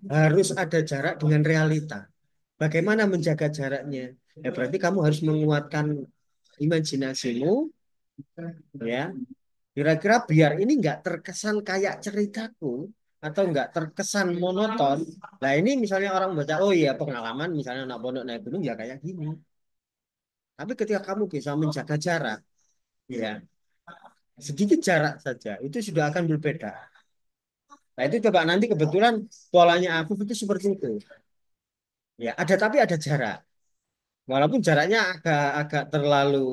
Speaker 2: harus ada jarak dengan realita. Bagaimana menjaga jaraknya? Ya berarti kamu harus menguatkan imajinasimu, ya. Kira-kira biar ini nggak terkesan kayak ceritaku atau nggak terkesan monoton. Nah ini misalnya orang baca, oh iya pengalaman misalnya anak pondok naik gunung ya kayak gini. Tapi ketika kamu bisa menjaga jarak, ya sedikit jarak saja, itu sudah akan berbeda. Nah itu coba nanti kebetulan polanya Afif itu seperti itu. Ya ada tapi ada jarak. Walaupun jaraknya agak terlalu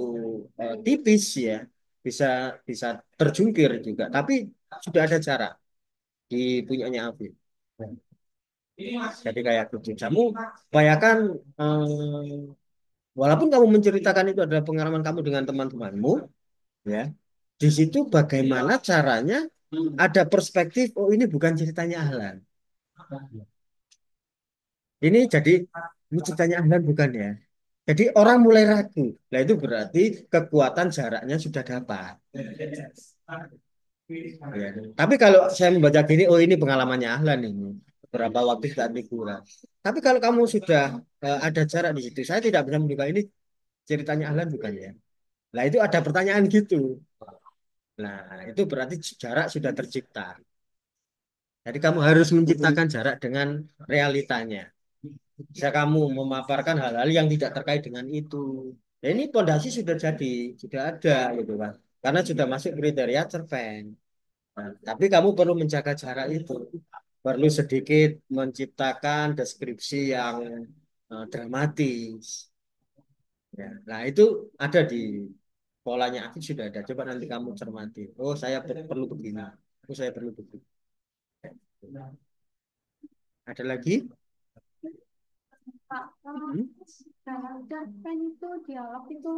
Speaker 2: tipis ya, bisa bisa terjungkir juga. Tapi sudah ada jarak di punyanya Afif. Jadi kayak gitu. Kamu bayangkan, walaupun kamu menceritakan itu adalah pengalaman kamu dengan teman-temanmu, ya. Di situ bagaimana caranya ada perspektif, oh ini bukan ceritanya Ahlan. Ini jadi ini ceritanya Ahlan bukan ya. Jadi orang mulai ragu. Nah itu berarti kekuatan jaraknya sudah dapat. Ya. Tapi kalau saya membaca gini, oh ini pengalamannya Ahlan ini. Beberapa waktu saat liburan. Tapi kalau kamu sudah ada jarak di situ, saya tidak bisa menduga ini ceritanya Ahlan bukan ya. Nah itu ada pertanyaan gitu. Nah itu berarti jarak sudah tercipta. Jadi kamu harus menciptakan jarak dengan realitanya. Bisa kamu memaparkan hal-hal yang tidak terkait dengan itu. Ya, ini pondasi sudah jadi, sudah ada gitu kan. Karena sudah masuk kriteria cerpen. Nah, tapi kamu perlu menjaga jarak itu. Perlu sedikit menciptakan deskripsi yang dramatis. Ya. Nah, itu ada di polanya aku sudah ada. Coba nanti kamu cermati. Oh, saya perlu begini. Oh, saya perlu begini. Ada lagi?
Speaker 1: Pak, kalau
Speaker 2: Hmm?
Speaker 1: dalam cerpen itu dialog itu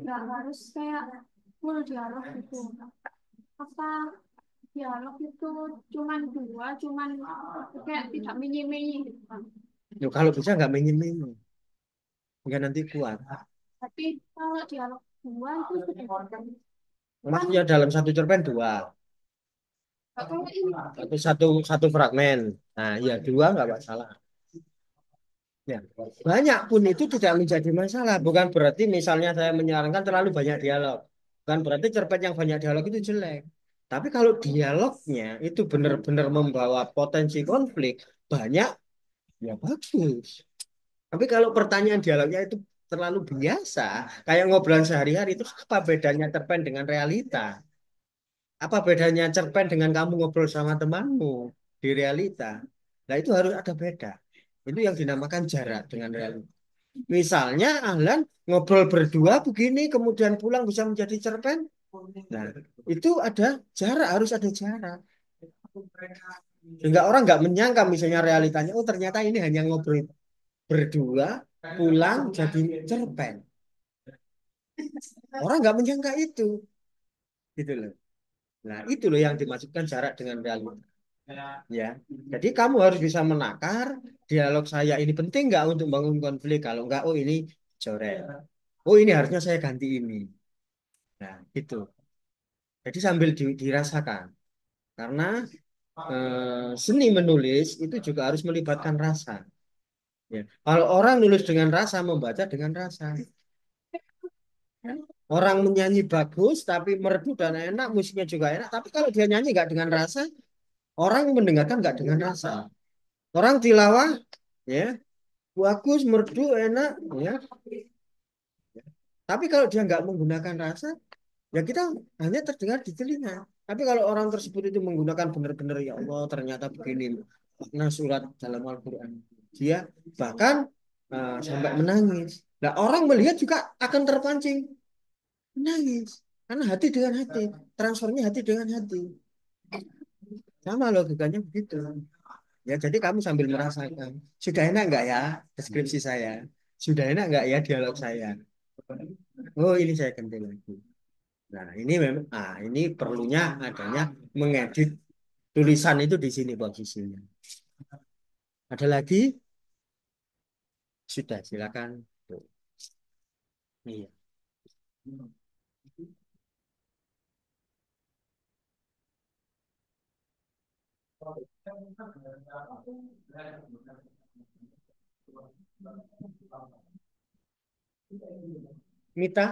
Speaker 1: nggak harus kayak full dialog gitu. Apa dialog itu cuman dua, cuman kayak tidak menye-menye gitu, Pak.
Speaker 2: Loh, kalau bisa nggak mainin-mainin. Nggak nanti kuat.
Speaker 1: Tapi kalau dialog dua itu sudah kan
Speaker 2: Maksudnya dalam satu cerpen dua.
Speaker 1: kalau ini
Speaker 2: Satu fragmen. Nah, ya dua nggak masalah. Ya, banyak pun itu tidak menjadi masalah. Bukan berarti misalnya saya menyarankan terlalu banyak dialog. Bukan berarti cerpen yang banyak dialog itu jelek. Tapi kalau dialognya itu benar-benar membawa potensi konflik banyak, ya bagus. Tapi kalau pertanyaan dialognya itu terlalu biasa, kayak ngobrolan sehari-hari itu apa bedanya cerpen dengan realita? Apa bedanya cerpen dengan kamu ngobrol sama temanmu di realita? Nah, itu harus ada beda. Itu yang dinamakan jarak dengan realita. Misalnya Ahlan ngobrol berdua begini, kemudian pulang bisa menjadi cerpen. Nah, itu ada jarak, harus ada jarak. Sehingga orang nggak menyangka misalnya realitanya, oh ternyata ini hanya ngobrol berdua, pulang jadi cerpen. Orang nggak menyangka itu, gitu loh. Nah, itu loh yang dimaksudkan jarak dengan realita. Ya, jadi kamu harus bisa menakar dialog saya ini penting nggak untuk bangun konflik. Kalau nggak, oh ini coret. Oh ini harusnya saya ganti ini. Nah, gitu. Jadi sambil dirasakan. Karena seni menulis itu juga harus melibatkan rasa. Ya. Kalau orang nulis dengan rasa, membaca dengan rasa. Orang menyanyi bagus, tapi merdu dan enak, musiknya juga enak. Tapi kalau dia nyanyi nggak dengan rasa, orang mendengarkan nggak dengan rasa. Orang tilawah, ya, bagus, merdu, enak, ya. Tapi kalau dia nggak menggunakan rasa, ya kita hanya terdengar di telinga. Tapi kalau orang tersebut itu menggunakan benar-benar ya Allah ternyata begini makna surat dalam Al-Quran. Dia bahkan sampai menangis. Nah orang melihat juga akan terpancing menangis. Karena hati dengan hati. Transfernya hati dengan hati. Sama logikanya begitu. Ya jadi kamu sambil merasakan. Sudah enak nggak ya deskripsi saya? Sudah enak nggak ya dialog saya? Oh ini saya ganti lagi. Nah, ini memang ini perlunya adanya mengedit tulisan itu di sini posisinya. Ada lagi? Sudah, silakan. Tuh. Iya. Mita,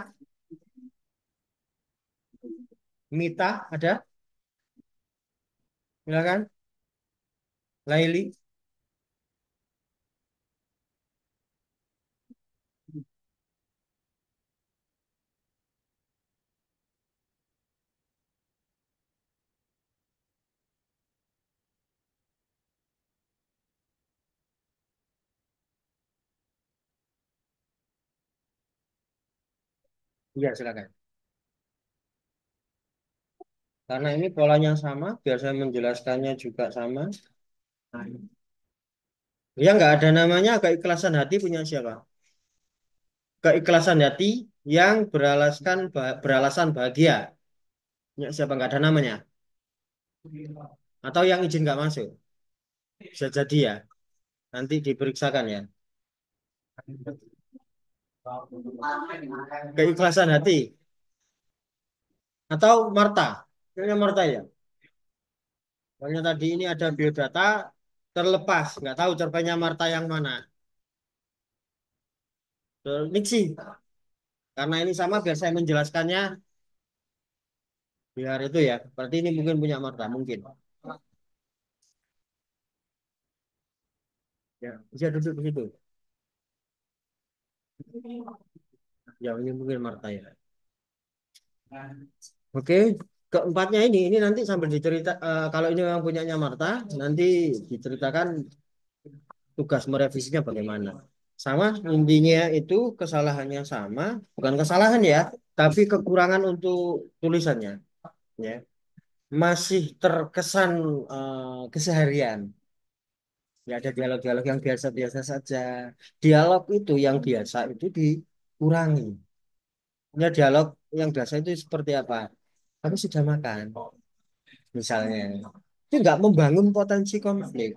Speaker 2: Mita ada? Silakan. Laili. Iya, silakan. Karena ini polanya sama, biar saya menjelaskannya juga sama. Ya nggak ada namanya keikhlasan hati punya siapa? Keikhlasan hati yang beralasan bahagia. Punya siapa nggak ada namanya? Atau yang izin nggak masuk? Bisa jadi ya. Nanti diperiksakan ya. Keikhlasan hati atau Marta. Kayaknya Marta ya. Soalnya tadi ini ada biodata terlepas, nggak tahu cerpennya Marta yang mana. Niksi. Karena ini sama biar saya menjelaskannya biar itu ya. Berarti ini mungkin punya Marta, mungkin. Ya, bisa duduk di situ. Ya, ini mungkin Marta ya. Oke, keempatnya ini nanti sambil dicerita kalau ini memang punyanya Marta, nanti diceritakan tugas merevisinya bagaimana. Sama intinya itu kesalahannya sama, bukan kesalahan ya, tapi kekurangan untuk tulisannya, ya. Masih terkesan keseharian. Ya ada dialog-dialog yang biasa-biasa saja. Dialog itu yang biasa itu dikurangi. Ya dialog yang biasa itu seperti apa? Aku sudah makan, misalnya. Itu nggak membangun potensi konflik.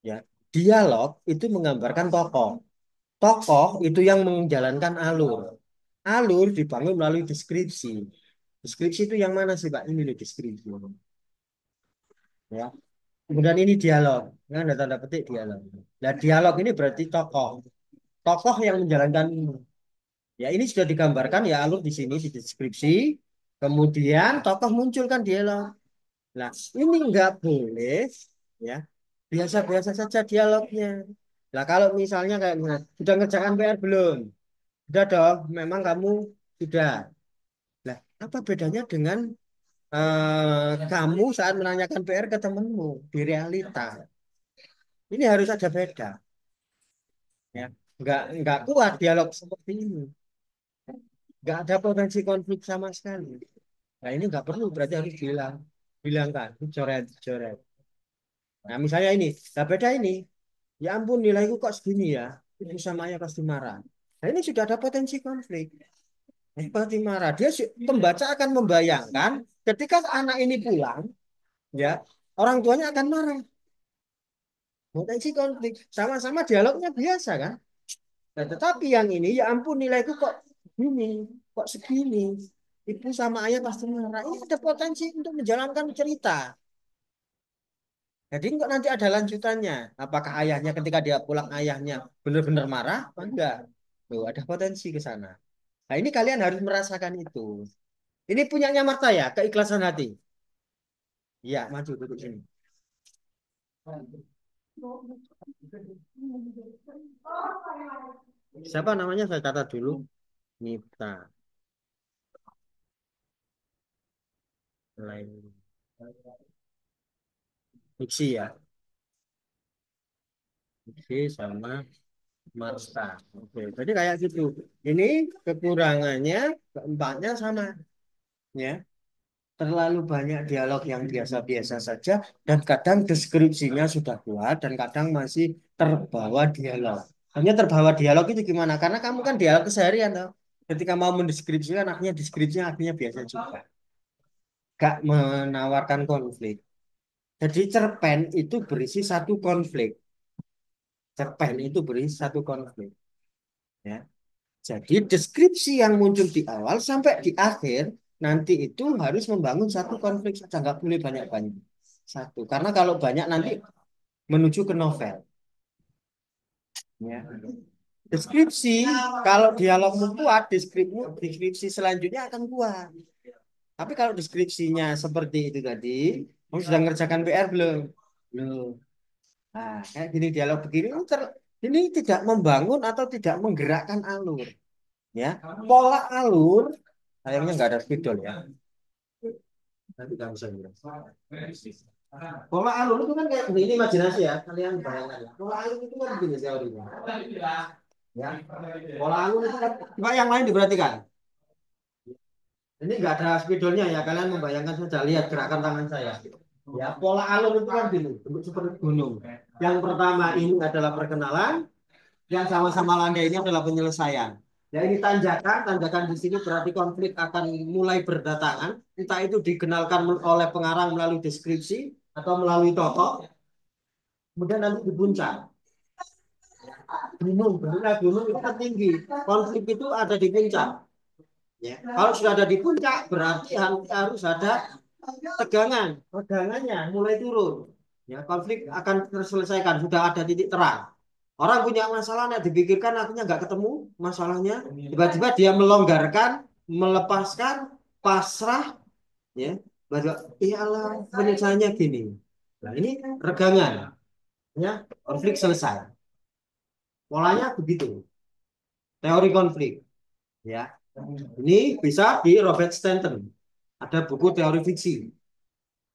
Speaker 2: Ya, dialog itu menggambarkan tokoh. Tokoh itu yang menjalankan alur. Alur dibangun melalui deskripsi. Deskripsi itu yang mana sih Pak? Ini loh deskripsi. Ya. Kemudian ini dialog. Nah, ada tanda petik dialog. Nah, dialog ini berarti tokoh. Tokoh yang menjalankan ini. Ya, ini sudah digambarkan ya alur di sini di deskripsi. Kemudian tokoh munculkan dialog. Nah, ini nggak boleh ya. Biasa-biasa saja dialognya. Nah, kalau misalnya kayak gini, sudah ngerjakan PR belum? Sudah dong, memang kamu sudah. Lah, apa bedanya dengan kamu saat menanyakan PR ke temanmu di realita? Ini harus ada beda, ya. Nggak kuat dialog seperti ini. Nggak ada potensi konflik sama sekali. Nah, ini nggak perlu, berarti harus bilangkan, coret, coret. Nah, misalnya ini, nah beda ini. Ya ampun, nilaiku kok segini ya. Ibu sama ayah pasti marah. Nah, ini sudah ada potensi konflik. Pasti marah. Pembaca akan membayangkan ketika anak ini pulang, ya orang tuanya akan marah. Potensi konflik. Sama-sama dialognya biasa kan. Nah, tetapi yang ini, ya ampun nilaiku kok segini, kok segini. Ibu sama ayah pasti marah. Ini ada potensi untuk menjalankan cerita. Jadi enggak nanti ada lanjutannya. Apakah ayahnya ketika dia pulang ayahnya benar-benar marah? Apa enggak? Tuh, ada potensi ke sana. Nah, ini kalian harus merasakan itu. Ini punyanya Marta ya, keikhlasan hati. Iya, maju duduk sini. Siapa namanya? Saya catat dulu. Nita. Lain. Diksi ya. Diksi sama Marta. Oke, jadi kayak gitu. Ini kekurangannya keempatnya sama. Ya. Terlalu banyak dialog yang biasa-biasa saja dan kadang deskripsinya sudah kuat dan kadang masih terbawa dialog. Hanya terbawa dialog itu gimana? Karena kamu kan dialog keseharian toh. Ketika mau mendeskripsikan akhirnya deskripsinya akhirnya biasa juga. Gak menawarkan konflik. Jadi cerpen itu berisi satu konflik. Cerpen itu berisi satu konflik. Ya. Jadi deskripsi yang muncul di awal sampai di akhir nanti itu harus membangun satu konflik saja, nggak boleh banyak-banyak. Satu, karena kalau banyak nanti menuju ke novel. Ya. Deskripsi, kalau dialogmu kuat, deskripsi selanjutnya akan kuat. Tapi kalau deskripsinya seperti itu tadi, kamu sudah ngerjakan PR belum? Belum. Nah, kayak gini dialog begini, ini tidak membangun atau tidak menggerakkan alur. Ya, pola alur, sayangnya nggak ada spidol ya. Nanti nggak bisa bilang. Pola alur itu kan kayak ini imajinasi ya, kalian bayangkan ya. Pola alur itu kan begini teorinya. Ya, pola alur itu kan, coba yang lain diperhatikan. Ini nggak ada spidolnya ya, kalian membayangkan saja, lihat gerakan tangan saya. Ya, pola alur itu kan gini, bentuk seperti gunung. Yang pertama ini adalah perkenalan, yang sama-sama landai ini adalah penyelesaian. Ya ini tanjakan, tanjakan di sini berarti konflik akan mulai berdatangan, entah itu dikenalkan oleh pengarang melalui deskripsi atau melalui tokoh, kemudian nanti di puncak. Gunung, bentuknya gunung itu kan tinggi, konflik itu ada di puncak. Ya. Kalau sudah ada di puncak, berarti harus ada tegangan, tegangannya mulai turun. Ya, konflik akan terselesaikan, sudah ada titik terang. Orang punya masalah, nah dipikirkan akhirnya nggak ketemu masalahnya. Tiba-tiba dia melonggarkan, melepaskan, pasrah, ya. Baru, ya Allah, penyelesaiannya gini. Nah ini regangan, ya, konflik selesai. Polanya begitu, teori konflik, ya. Ini bisa di Robert Stanton. Ada buku teori fiksi.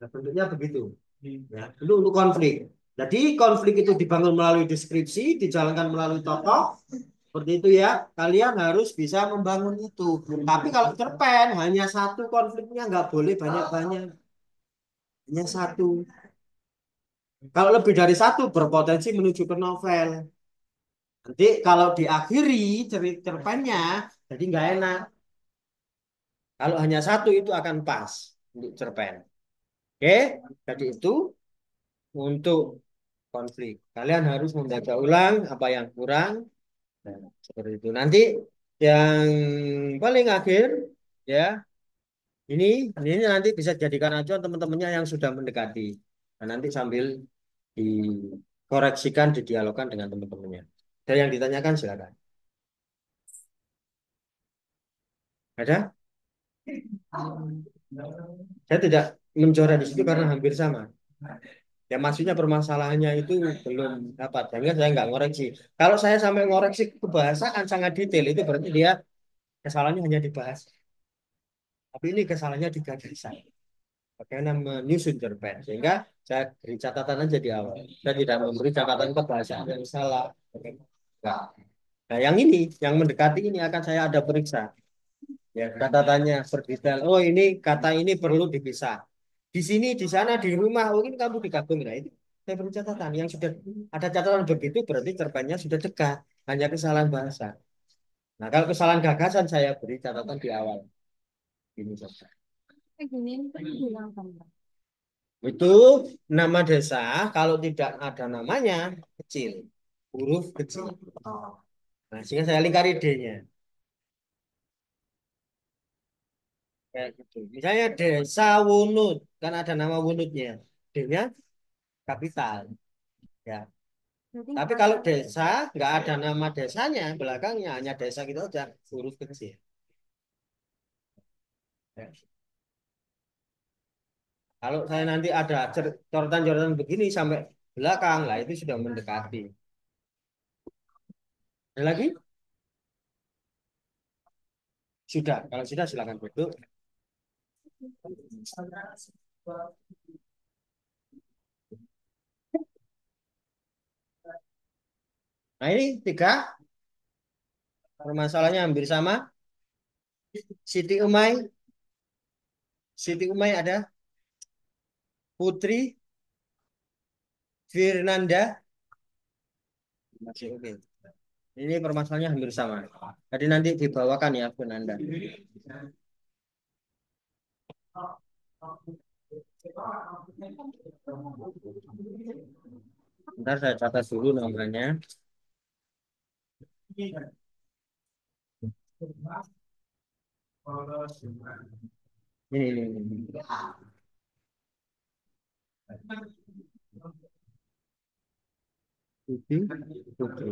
Speaker 2: Nah, bentuknya begitu. Ya, itu untuk konflik. Jadi konflik itu dibangun melalui deskripsi, dijalankan melalui tokoh, seperti itu ya. Kalian harus bisa membangun itu. Tapi kalau cerpen hanya satu konfliknya nggak boleh banyak-banyak. Hanya satu. Kalau lebih dari satu berpotensi menuju ke novel. Nanti kalau diakhiri cerpennya jadi nggak enak. Kalau hanya satu itu akan pas untuk cerpen. Oke, jadi itu untuk konflik. Kalian harus membaca ulang apa yang kurang. Nah, seperti itu. Nanti yang paling akhir ya ini nanti bisa jadikan acuan teman-temannya yang sudah mendekati. Nah, nanti sambil dikoreksikan, didialogkan dengan teman-temannya. Dan yang ditanyakan silakan. Ada? Saya tidak mencoret di situ karena hampir sama. Ya maksudnya permasalahannya itu belum dapat. Sehingga saya nggak ngoreksi. Kalau saya sampai ngoreksi kebahasaan sangat detail itu berarti dia kesalahannya hanya dibahas. Tapi ini kesalahannya di gagasan. Bagaimana menyusun cerpen. Sehingga saya beri catatan aja di awal. Saya tidak memberi catatan kebahasaan yang salah. Enggak. Nah yang ini, yang mendekati ini akan saya ada periksa. Ya catatannya berdetail. Oh ini kata ini perlu dipisah. Di sini, di sana, di rumah. Oh ini kamu digabung. Nah itu saya beri catatan. Yang sudah ada catatan begitu berarti cerpennya sudah dekat. Hanya kesalahan bahasa. Nah kalau kesalahan gagasan saya beri catatan di awal. Ini saja.
Speaker 1: Gini, bilang kan.
Speaker 2: Itu nama desa kalau tidak ada namanya kecil, huruf kecil. Nah, sehingga saya lingkari D-nya. Kayak gitu. Misalnya desa Wunut, kan ada nama Wunutnya. D-nya kapital. Ya.
Speaker 1: Berarti
Speaker 2: Tapi kalau desa nggak ada nama desanya, belakangnya hanya desa gitu aja, huruf kecil. Ya. Kalau saya nanti ada coretan-coretan begini sampai belakang, lah itu sudah mendekati. Ada lagi? Sudah. Kalau sudah silakan duduk. Nah ini tiga permasalahannya hampir sama. Siti Umay, Siti Umay ada, Putri, Firnanda, masih oke. Ini permasalahannya hampir sama. Jadi nanti dibawakan ya Firnanda. Ntar saya catat dulu namanya. Ini. Putri, Putri.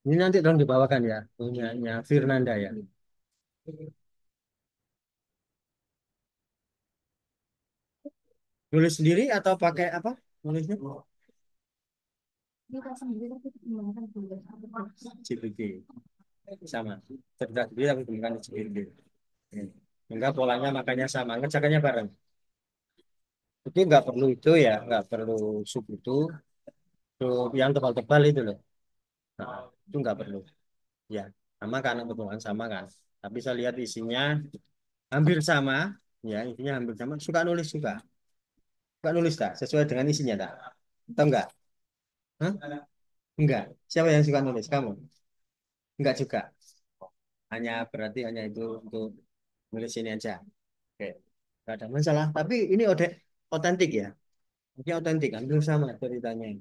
Speaker 2: Ini nanti dong dibawakan ya, punyanya Firnanda ya. Nulis sendiri atau pakai apa? Nulisnya?
Speaker 1: kita sendiri tapi menggunakan tugas.
Speaker 2: CPG. Sama. Cerdas sendiri tapi menggunakan CPG. Enggak polanya makanya sama. Ngerjakannya bareng. Itu nggak perlu itu ya, nggak perlu sub itu yang tebal-tebal itu loh. Nah, itu nggak perlu. Ya, sama kan kebetulan sama kan. Tapi saya lihat isinya hampir sama. Ya, isinya hampir sama. Suka nulis juga. Suka nulis tak? Sesuai dengan isinya tak? Atau enggak? Hah? Enggak. Siapa yang suka nulis? Kamu? Enggak juga. Berarti hanya itu untuk nulis ini aja. Oke. Enggak ada masalah. Tapi ini otentik ya. Ini otentik. Hampir sama ceritanya.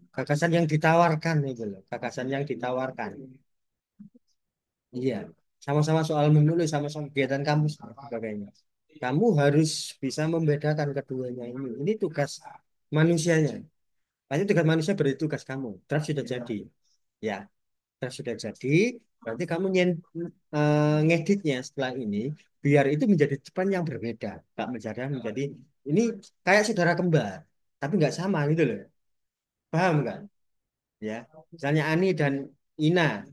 Speaker 2: Gagasan yang ditawarkan itu loh. Gagasan yang ditawarkan. Iya. Sama-sama soal menulis, sama-sama kegiatan kampus dan sebagainya. Kamu harus bisa membedakan keduanya ini. Ini tugas manusianya. Hanya tugas manusia berarti tugas kamu. Draft sudah jadi. Ya, draft sudah jadi. Berarti kamu ngeditnya setelah ini biar itu menjadi depan yang berbeda. Tak menjadi ini kayak saudara kembar, tapi nggak sama gitu loh. Paham nggak? Ya, misalnya Ani dan Ina.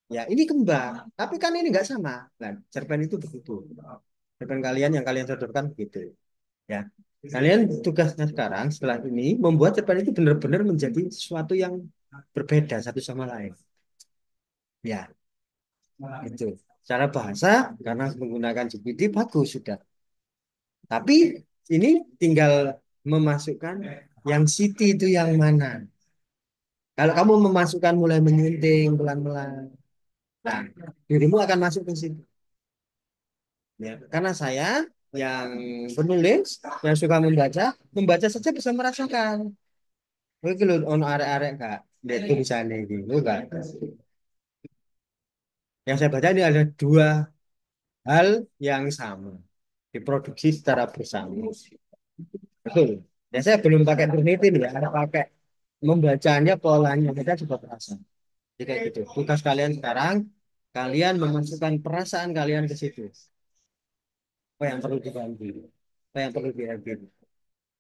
Speaker 2: Ya, ini kembar, tapi kan ini nggak sama. Nah, cerpen itu begitu. Cerpen kalian yang kalian sodorkan begitu. Ya, kalian tugasnya sekarang setelah ini membuat cerpen itu benar-benar menjadi sesuatu yang berbeda satu sama lain. Ya, itu. Cara bahasa karena menggunakan GPT bagus sudah. Tapi ini tinggal memasukkan yang city itu yang mana. Kalau kamu memasukkan mulai menyunting pelan-pelan, nah dirimu akan masuk ke situ. Ya, karena saya yang penulis yang suka membaca saja bisa merasakan. Itu loh ono arek-arek kak, lihat tulisannya gitu kan. Yang saya baca ini ada dua hal yang sama diproduksi secara bersama. Betul. Ya saya belum pakai Turnitin ya, ada pakai membacanya polanya kita juga terasa. Jadi kayak gitu. Tugas kalian sekarang, kalian memasukkan perasaan kalian ke situ. Apa yang perlu dibantu, apa yang perlu diedit.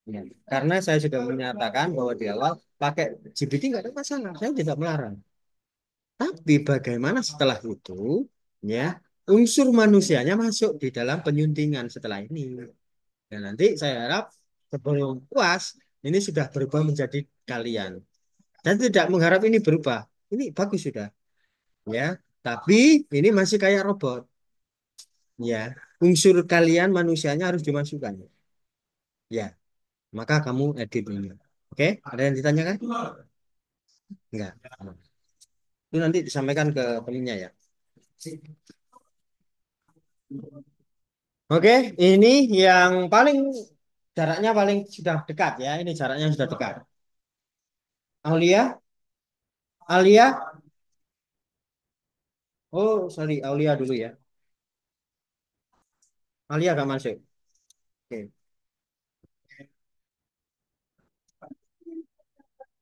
Speaker 2: Ya. Karena saya sudah menyatakan bahwa di awal pakai GPT nggak ada masalah, saya tidak melarang. Tapi bagaimana setelah itu, ya unsur manusianya masuk di dalam penyuntingan setelah ini. Dan nanti saya harap sebelum puas, ini sudah berubah menjadi kalian. Dan tidak mengharap ini berubah. Ini bagus sudah, ya. Tapi ini masih kayak robot, ya. Unsur kalian manusianya harus dimasukkan, ya. Maka kamu edit ini. Oke, ada yang ditanyakan? Enggak. Itu nanti disampaikan ke temennya ya. Oke, ini yang paling jaraknya paling sudah dekat ya. Ini jaraknya sudah dekat. Aulia, Alia, oh sorry, Aulia dulu ya. Alia gak masuk. Oke.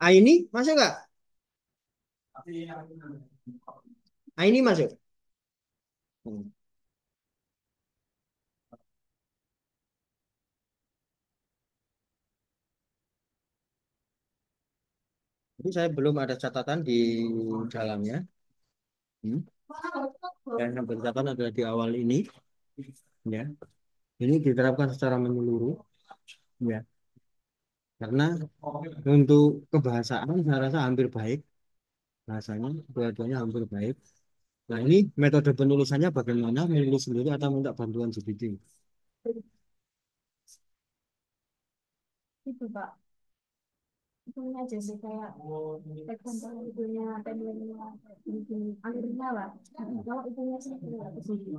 Speaker 2: Aini masuk gak? Aini masuk. Hmm. Jadi saya belum ada catatan di dalamnya. Hmm. Dan yang bercatatan adalah di awal ini. Ya, ini diterapkan secara menyeluruh. Ya, karena untuk kebahasaan saya rasa hampir baik. Bahasanya dua-duanya hampir baik. Nah, ini metode penulisannya bagaimana? Menulis sendiri atau minta bantuan GPT?
Speaker 1: Itu Pak, itunya aja sih kayak example itunya temanya bikin alurnya lah. Kalau itunya sih nggak kesini.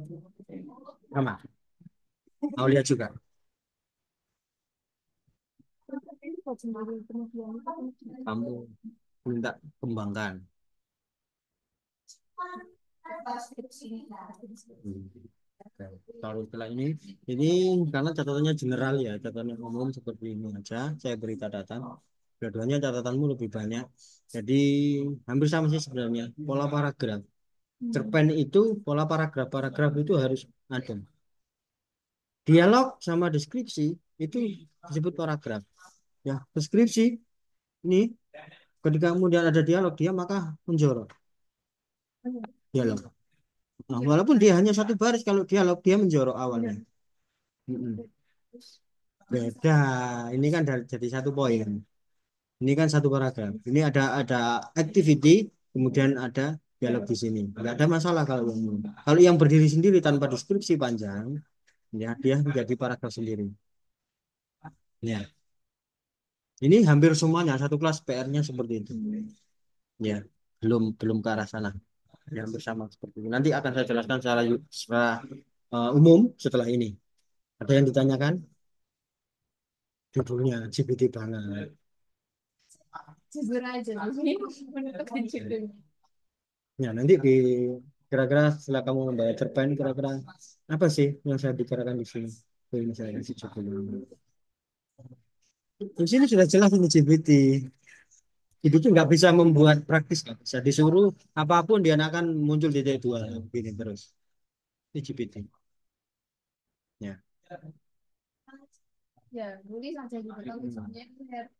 Speaker 2: Sama. Aulia juga.
Speaker 1: Tapi buat sendiri kemudian itu kan
Speaker 2: Kamu minta kembangkan. Hmm. Oke. Kalau setelah ini karena catatannya general ya, catatan umum seperti ini aja. Saya beri catatan. Dua-duanya catatanmu lebih banyak. Jadi hampir sama sih sebenarnya. Pola paragraf. Cerpen itu pola paragraf. Paragraf itu harus ada. Dialog sama deskripsi itu disebut paragraf. Ya, deskripsi ini ketika kemudian ada dialog dia maka menjorok dialog. Nah, walaupun dia hanya satu baris kalau dialog dia menjorok awalnya. Mm-mm. Beda. Ini kan jadi satu poin. Ini kan satu paragraf. Ini ada activity, kemudian ada dialog di sini. Nggak ada masalah kalau yang ini. Kalau yang berdiri sendiri tanpa deskripsi panjang, ya dia menjadi paragraf sendiri. Ya, ini hampir semuanya satu kelas PR-nya seperti itu. Ya, belum belum ke arah sana. Ya, hampir sama seperti itu. Nanti akan saya jelaskan secara umum setelah ini. Ada yang ditanyakan? Judulnya GPT banget.
Speaker 1: jujur aja sih menentukan judul.
Speaker 2: Ya, nanti kira-kira setelah kamu membayar cerpen kira-kira apa sih yang saya bicarakan di sini? Ini saya kasih judul. Di sini sudah jelas ini GPT. GPT nggak bisa membuat praktis, nggak bisa disuruh apapun dia akan muncul di T2 begini terus. Ini GPT. Ya.
Speaker 1: Ya nulis aja gitu kalau misalnya benar.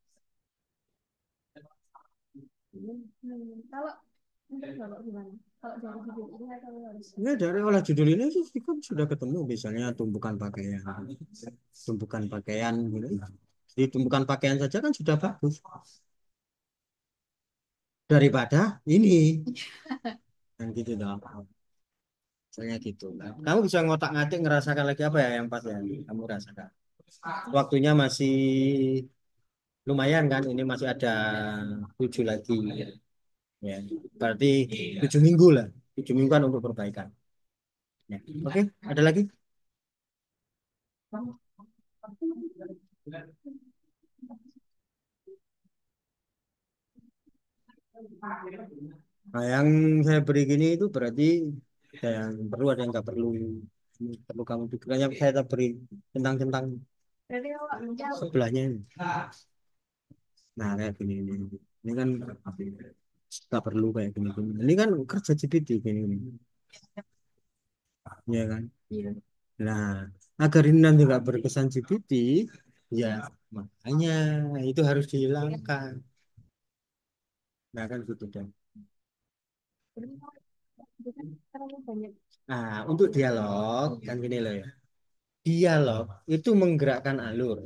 Speaker 1: Kalau kalau gimana kalau dari judul ini atau harus
Speaker 2: Ya dari olah judul ini sih kan sudah ketemu misalnya tumpukan pakaian, tumpukan pakaian gitu. Jadi tumpukan pakaian saja kan sudah bagus daripada ini. Yang gitu dong. Misalnya gitu. Nah, kamu bisa ngotak-ngatik ngerasakan lagi apa ya yang pas ya kamu rasakan. Waktunya masih lumayan kan? Ini masih ada 7 lagi. Ya, berarti 7 minggu lah. 7 minggu kan untuk perbaikan. Ya. Oke, ada lagi? Nah, yang saya beri gini itu berarti ada yang perlu, ada yang nggak perlu. Ini perlu kamu pikirkannya saya tak beri tentang
Speaker 1: berarti kalau misal
Speaker 2: sebelahnya ini. Nah, kayak gini ini. Ini kan nggak perlu kayak gini, gini. Ini kan kerja GPT gini, gini. Ya kan?
Speaker 1: iya
Speaker 2: Nah, agar ini nanti nggak berkesan GPT, ya makanya itu harus dihilangkan. Nah, kan gitu kan.
Speaker 1: berarti kalau itu kan terlalu banyak.
Speaker 2: Nah, untuk dialog kan gini loh ya. Dialog itu menggerakkan alur.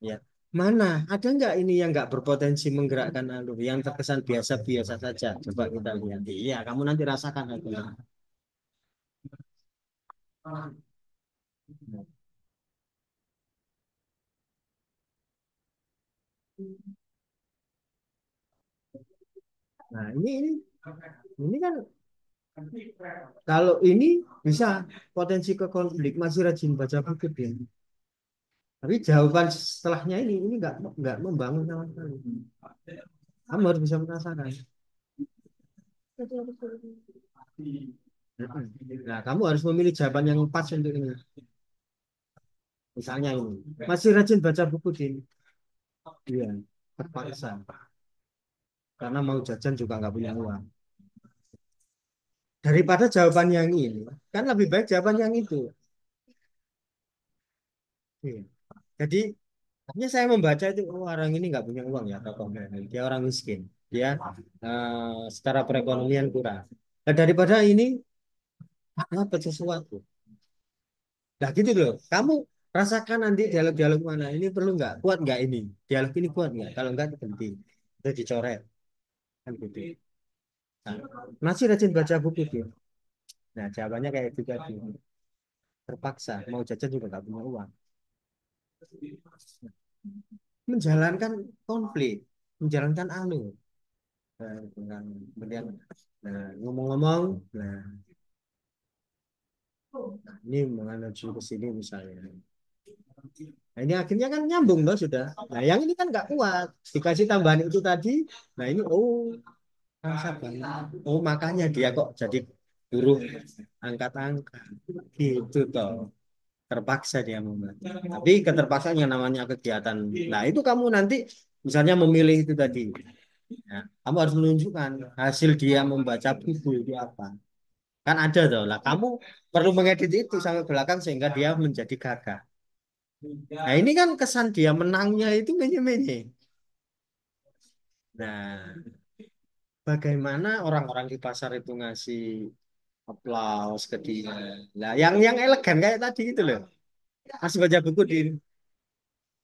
Speaker 2: Ya, mana ada nggak ini yang nggak berpotensi menggerakkan alur, yang terkesan biasa-biasa saja? Coba kita lihat. Iya, kamu nanti rasakan itu. Nah, ini kan kalau ini bisa potensi ke konflik masih rajin baca buku dia. Tapi jawaban setelahnya ini nggak membangun sama sekali. Kamu harus bisa merasakan. Nah, kamu harus memilih jawaban yang pas untuk ini. Misalnya ini, masih rajin baca buku, Din? Iya, terpaksa. Karena mau jajan juga nggak punya uang. Daripada jawaban yang ini, kan lebih baik jawaban yang itu. Iya. Jadi, artinya saya membaca itu, oh, orang ini nggak punya uang ya, tokohnya. Dia orang miskin. Dia secara perekonomian kurang. Nah, daripada ini, dapat sesuatu. Nah gitu loh. Kamu rasakan nanti dialog-dialog mana. Ini perlu nggak? Kuat nggak ini? Dialog ini kuat nggak? Kalau nggak, itu berhenti. Itu dicoret. Kan gitu. Nah, masih rajin baca buku dia. Nah, jawabannya kayak gitu tadi. Terpaksa. Mau jajan juga nggak punya uang. Menjalankan konflik. Menjalankan anu. Kemudian ngomong-ngomong. Nah, ini menuju ke sini misalnya. Nah, ini akhirnya kan nyambung loh sudah. Nah, yang ini kan nggak kuat. Dikasih tambahan itu tadi. Nah, ini rasa banget. Oh, makanya dia kok jadi buruh angkat-angkat. Gitu toh. Terpaksa dia membantu. Tapi keterpaksaan yang namanya kegiatan. Nah, itu kamu nanti misalnya memilih itu tadi. Ya, kamu harus menunjukkan hasil dia membaca buku itu apa. Kan ada toh. Lah, kamu perlu mengedit itu sampai belakang sehingga dia menjadi gagah. Nah, ini kan kesan dia menangnya itu menye-menye. Nah, bagaimana orang-orang di pasar itu ngasih aplaus ke dia. Nah, yang elegan kayak tadi itu loh. Masih baca buku di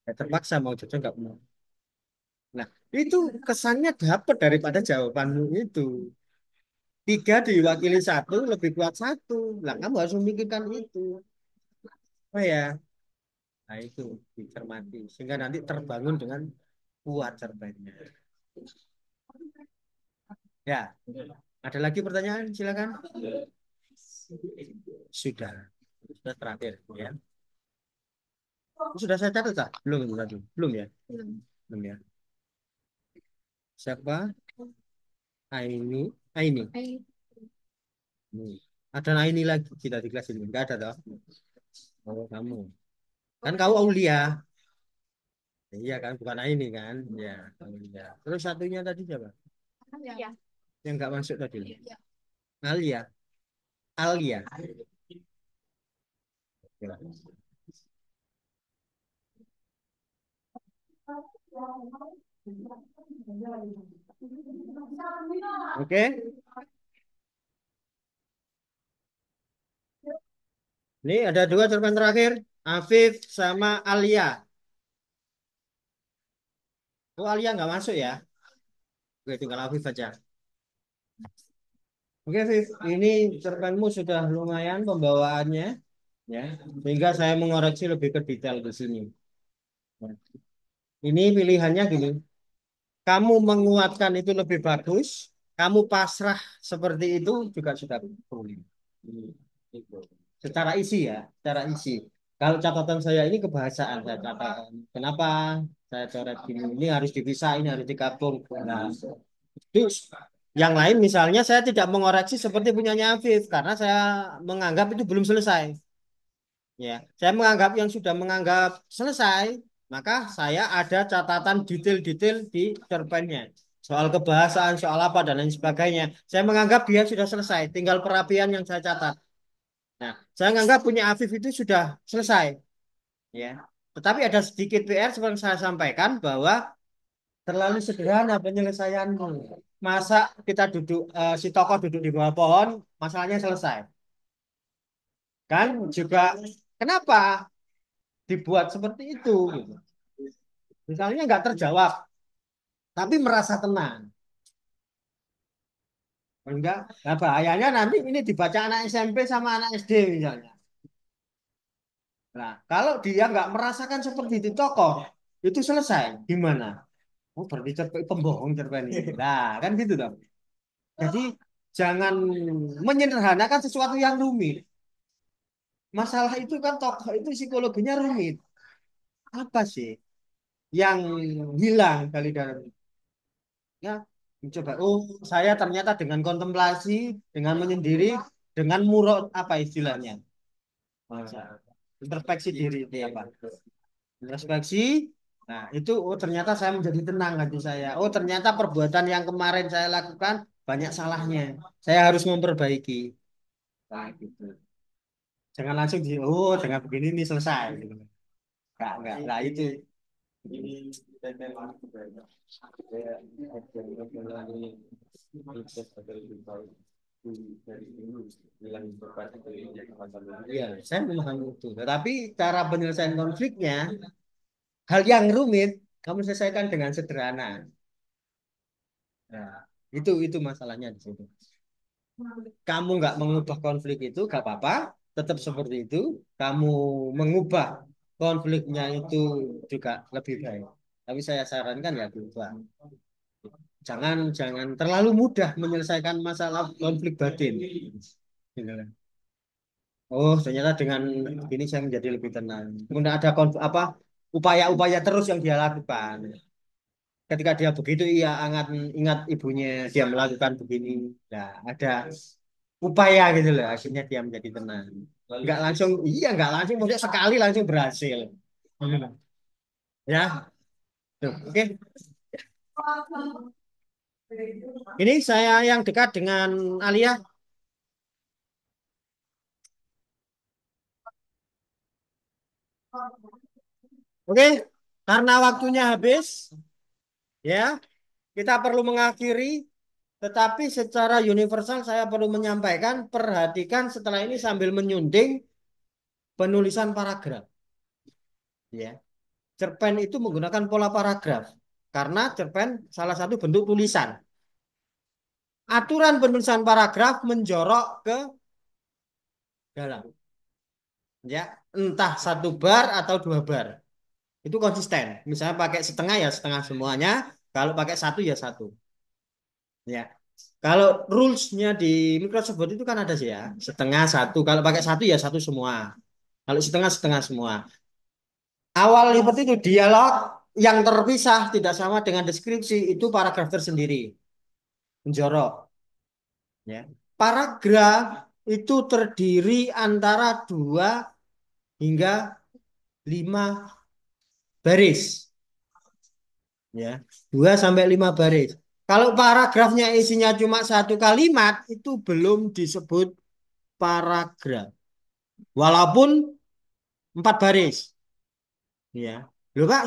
Speaker 2: ya, terpaksa mau jajan nggak mau. Nah, itu kesannya dapat daripada jawabanmu itu. Tiga diwakili satu, lebih kuat satu. Lah, kamu harus memikirkan itu. Oh ya, nah itu dicermati. Sehingga nanti terbangun dengan kuat cerpennya. Ya, ada lagi pertanyaan? Silakan. Sudah, sudah terakhir ya. Sudah saya catat tak? Belum itu tadi. Belum ya? Belum ya. Siapa? Aini. Aini. Hmm. Ada Aini lagi kita di kelas ini. Enggak ada toh? Oh, kamu. Kan kau Aulia. Iya kan, bukan Aini kan? Ya, Aulia. Terus satunya tadi siapa?
Speaker 3: Ya.
Speaker 2: Yang enggak masuk tadi. Alia. Alia. Oke. Ini ada dua cerpen terakhir. Afif sama Alia. Oh, Alia nggak masuk ya? Oke, tinggal Afif aja. Oke, Viv, ini cerpenmu sudah lumayan pembawaannya, ya, sehingga saya mengoreksi lebih ke detail di sini. Nah, ini pilihannya gini, kamu menguatkan itu lebih bagus, kamu pasrah seperti itu juga sudah boleh. Itu. Secara isi ya, secara isi. Kalau catatan saya ini kebahasaan saya katakan. Kenapa saya coret gini? Ini harus dipisah, ini harus digabung. Nah, terus yang lain misalnya saya tidak mengoreksi seperti punyanya Afif karena saya menganggap itu belum selesai. Ya, saya menganggap yang sudah menganggap selesai, maka saya ada catatan detail-detail di cerpennya. Soal kebahasaan, soal apa dan lain sebagainya. Saya menganggap dia sudah selesai, tinggal perapian yang saya catat. Nah, saya menganggap punya Afif itu sudah selesai, ya. Tetapi ada sedikit PR seperti saya sampaikan bahwa terlalu sederhana penyelesaianmu. Masa kita duduk, si tokoh duduk di bawah pohon, masalahnya selesai. Kan juga kenapa dibuat seperti itu? Gitu. Misalnya nggak terjawab, tapi merasa tenang. Enggak, nah bahayanya nanti ini dibaca anak SMP sama anak SD misalnya. Nah, kalau dia nggak merasakan seperti itu tokoh, itu selesai. Gimana? Oh, berarti pembohong cerpen ini. Nah, kan gitu dong. Jadi jangan menyederhanakan sesuatu yang rumit. Masalah itu kan tokoh itu psikologinya rumit. Apa sih yang hilang dari dalam? Ya, Coba, oh saya ternyata dengan kontemplasi, dengan menyendiri, dengan murah apa istilahnya? Masa introspeksi diri itu apa? Introspeksi. Nah, itu oh ternyata saya menjadi tenang hati saya. Oh ternyata perbuatan yang kemarin saya lakukan banyak salahnya. Saya harus memperbaiki. Nah, gitu. Jangan langsung oh dengan begini ini selesai. Gitu. Enggak, itu. Iya, saya memahami itu. Tetapi cara penyelesaian konfliknya, hal yang rumit, kamu selesaikan dengan sederhana. Nah, itu masalahnya di situ. Kamu nggak mengubah konflik itu, nggak apa-apa, tetap seperti itu. Kamu mengubah konfliknya itu juga lebih baik. Tapi saya sarankan ya berubah. Jangan terlalu mudah menyelesaikan masalah konflik batin. Gitu kan. Oh, ternyata dengan ini saya menjadi lebih tenang. Kemudian ada apa upaya-upaya terus yang dia lakukan. Ketika dia begitu, iya ingat ibunya dia melakukan begini. Nah, ada upaya gitu loh. Akhirnya dia menjadi tenang. Enggak langsung, iya enggak langsung, maksudnya sekali langsung berhasil. Ya, tuh, oke. Ini saya yang dekat dengan Alia. Oke, karena waktunya habis, ya, kita perlu mengakhiri. Tetapi secara universal saya perlu menyampaikan, perhatikan setelah ini sambil menyunding penulisan paragraf. Ya, cerpen itu menggunakan pola paragraf karena cerpen salah satu bentuk tulisan. Aturan penulisan paragraf menjorok ke dalam, ya, entah satu bar atau dua bar. Itu konsisten. Misalnya pakai setengah ya setengah semuanya, kalau pakai satu ya satu. Ya. Kalau rulesnya di Microsoft Word itu kan ada sih ya, setengah satu. Kalau pakai satu ya satu semua. Kalau setengah setengah semua. Awal seperti itu dialog yang terpisah tidak sama dengan deskripsi itu paragraf tersendiri. Menjorok. Ya. Paragraf itu terdiri antara 2 hingga 5 baris. Ya, 2 sampai 5 baris. Kalau paragrafnya isinya cuma satu kalimat, itu belum disebut paragraf. Walaupun 4 baris. Ya. Loh Pak,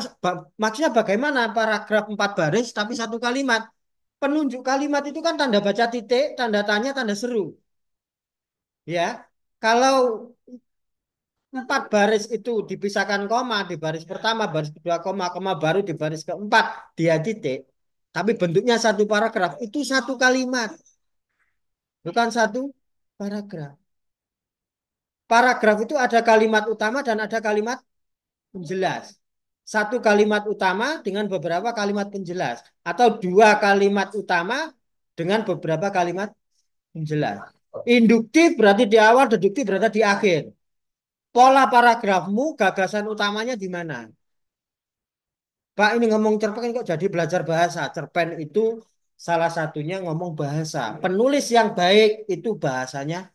Speaker 2: maksudnya bagaimana paragraf 4 baris tapi satu kalimat? Penunjuk kalimat itu kan tanda baca titik, tanda tanya, tanda seru. Ya. Kalau 4 baris itu dipisahkan koma di baris pertama, baris kedua koma, koma baru di baris keempat dia titik. Tapi bentuknya satu paragraf itu satu kalimat, bukan satu paragraf. Paragraf itu ada kalimat utama dan ada kalimat penjelas. Satu kalimat utama dengan beberapa kalimat penjelas atau 2 kalimat utama dengan beberapa kalimat penjelas. Induktif berarti di awal, deduktif berarti di akhir. Pola paragrafmu, gagasan utamanya di mana? Pak, ini ngomong cerpen kok jadi belajar bahasa. Cerpen itu salah satunya ngomong bahasa. Penulis yang baik itu bahasanya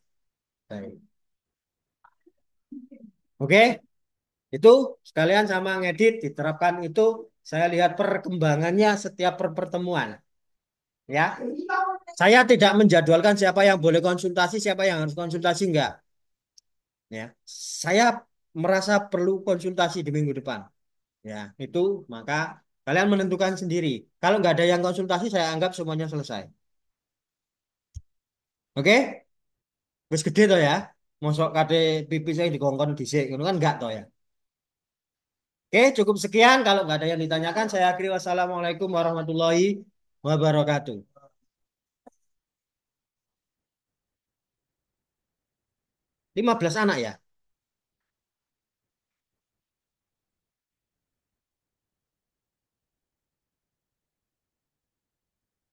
Speaker 2: baik. Oke, itu sekalian sama ngedit diterapkan itu. Saya lihat perkembangannya setiap pertemuan. Ya, saya tidak menjadwalkan siapa yang boleh konsultasi, siapa yang harus konsultasi enggak. Ya, saya merasa perlu konsultasi di minggu depan. Ya, itu maka kalian menentukan sendiri. Kalau nggak ada yang konsultasi, saya anggap semuanya selesai. Oke? Wis gede toh ya. Mosok kate pipi saya dikongkon dhisik ngono kan enggak toh ya. Oke, cukup sekian. Kalau nggak ada yang ditanyakan, saya akhiri. Wassalamualaikum warahmatullahi wabarakatuh. 15 anak ya?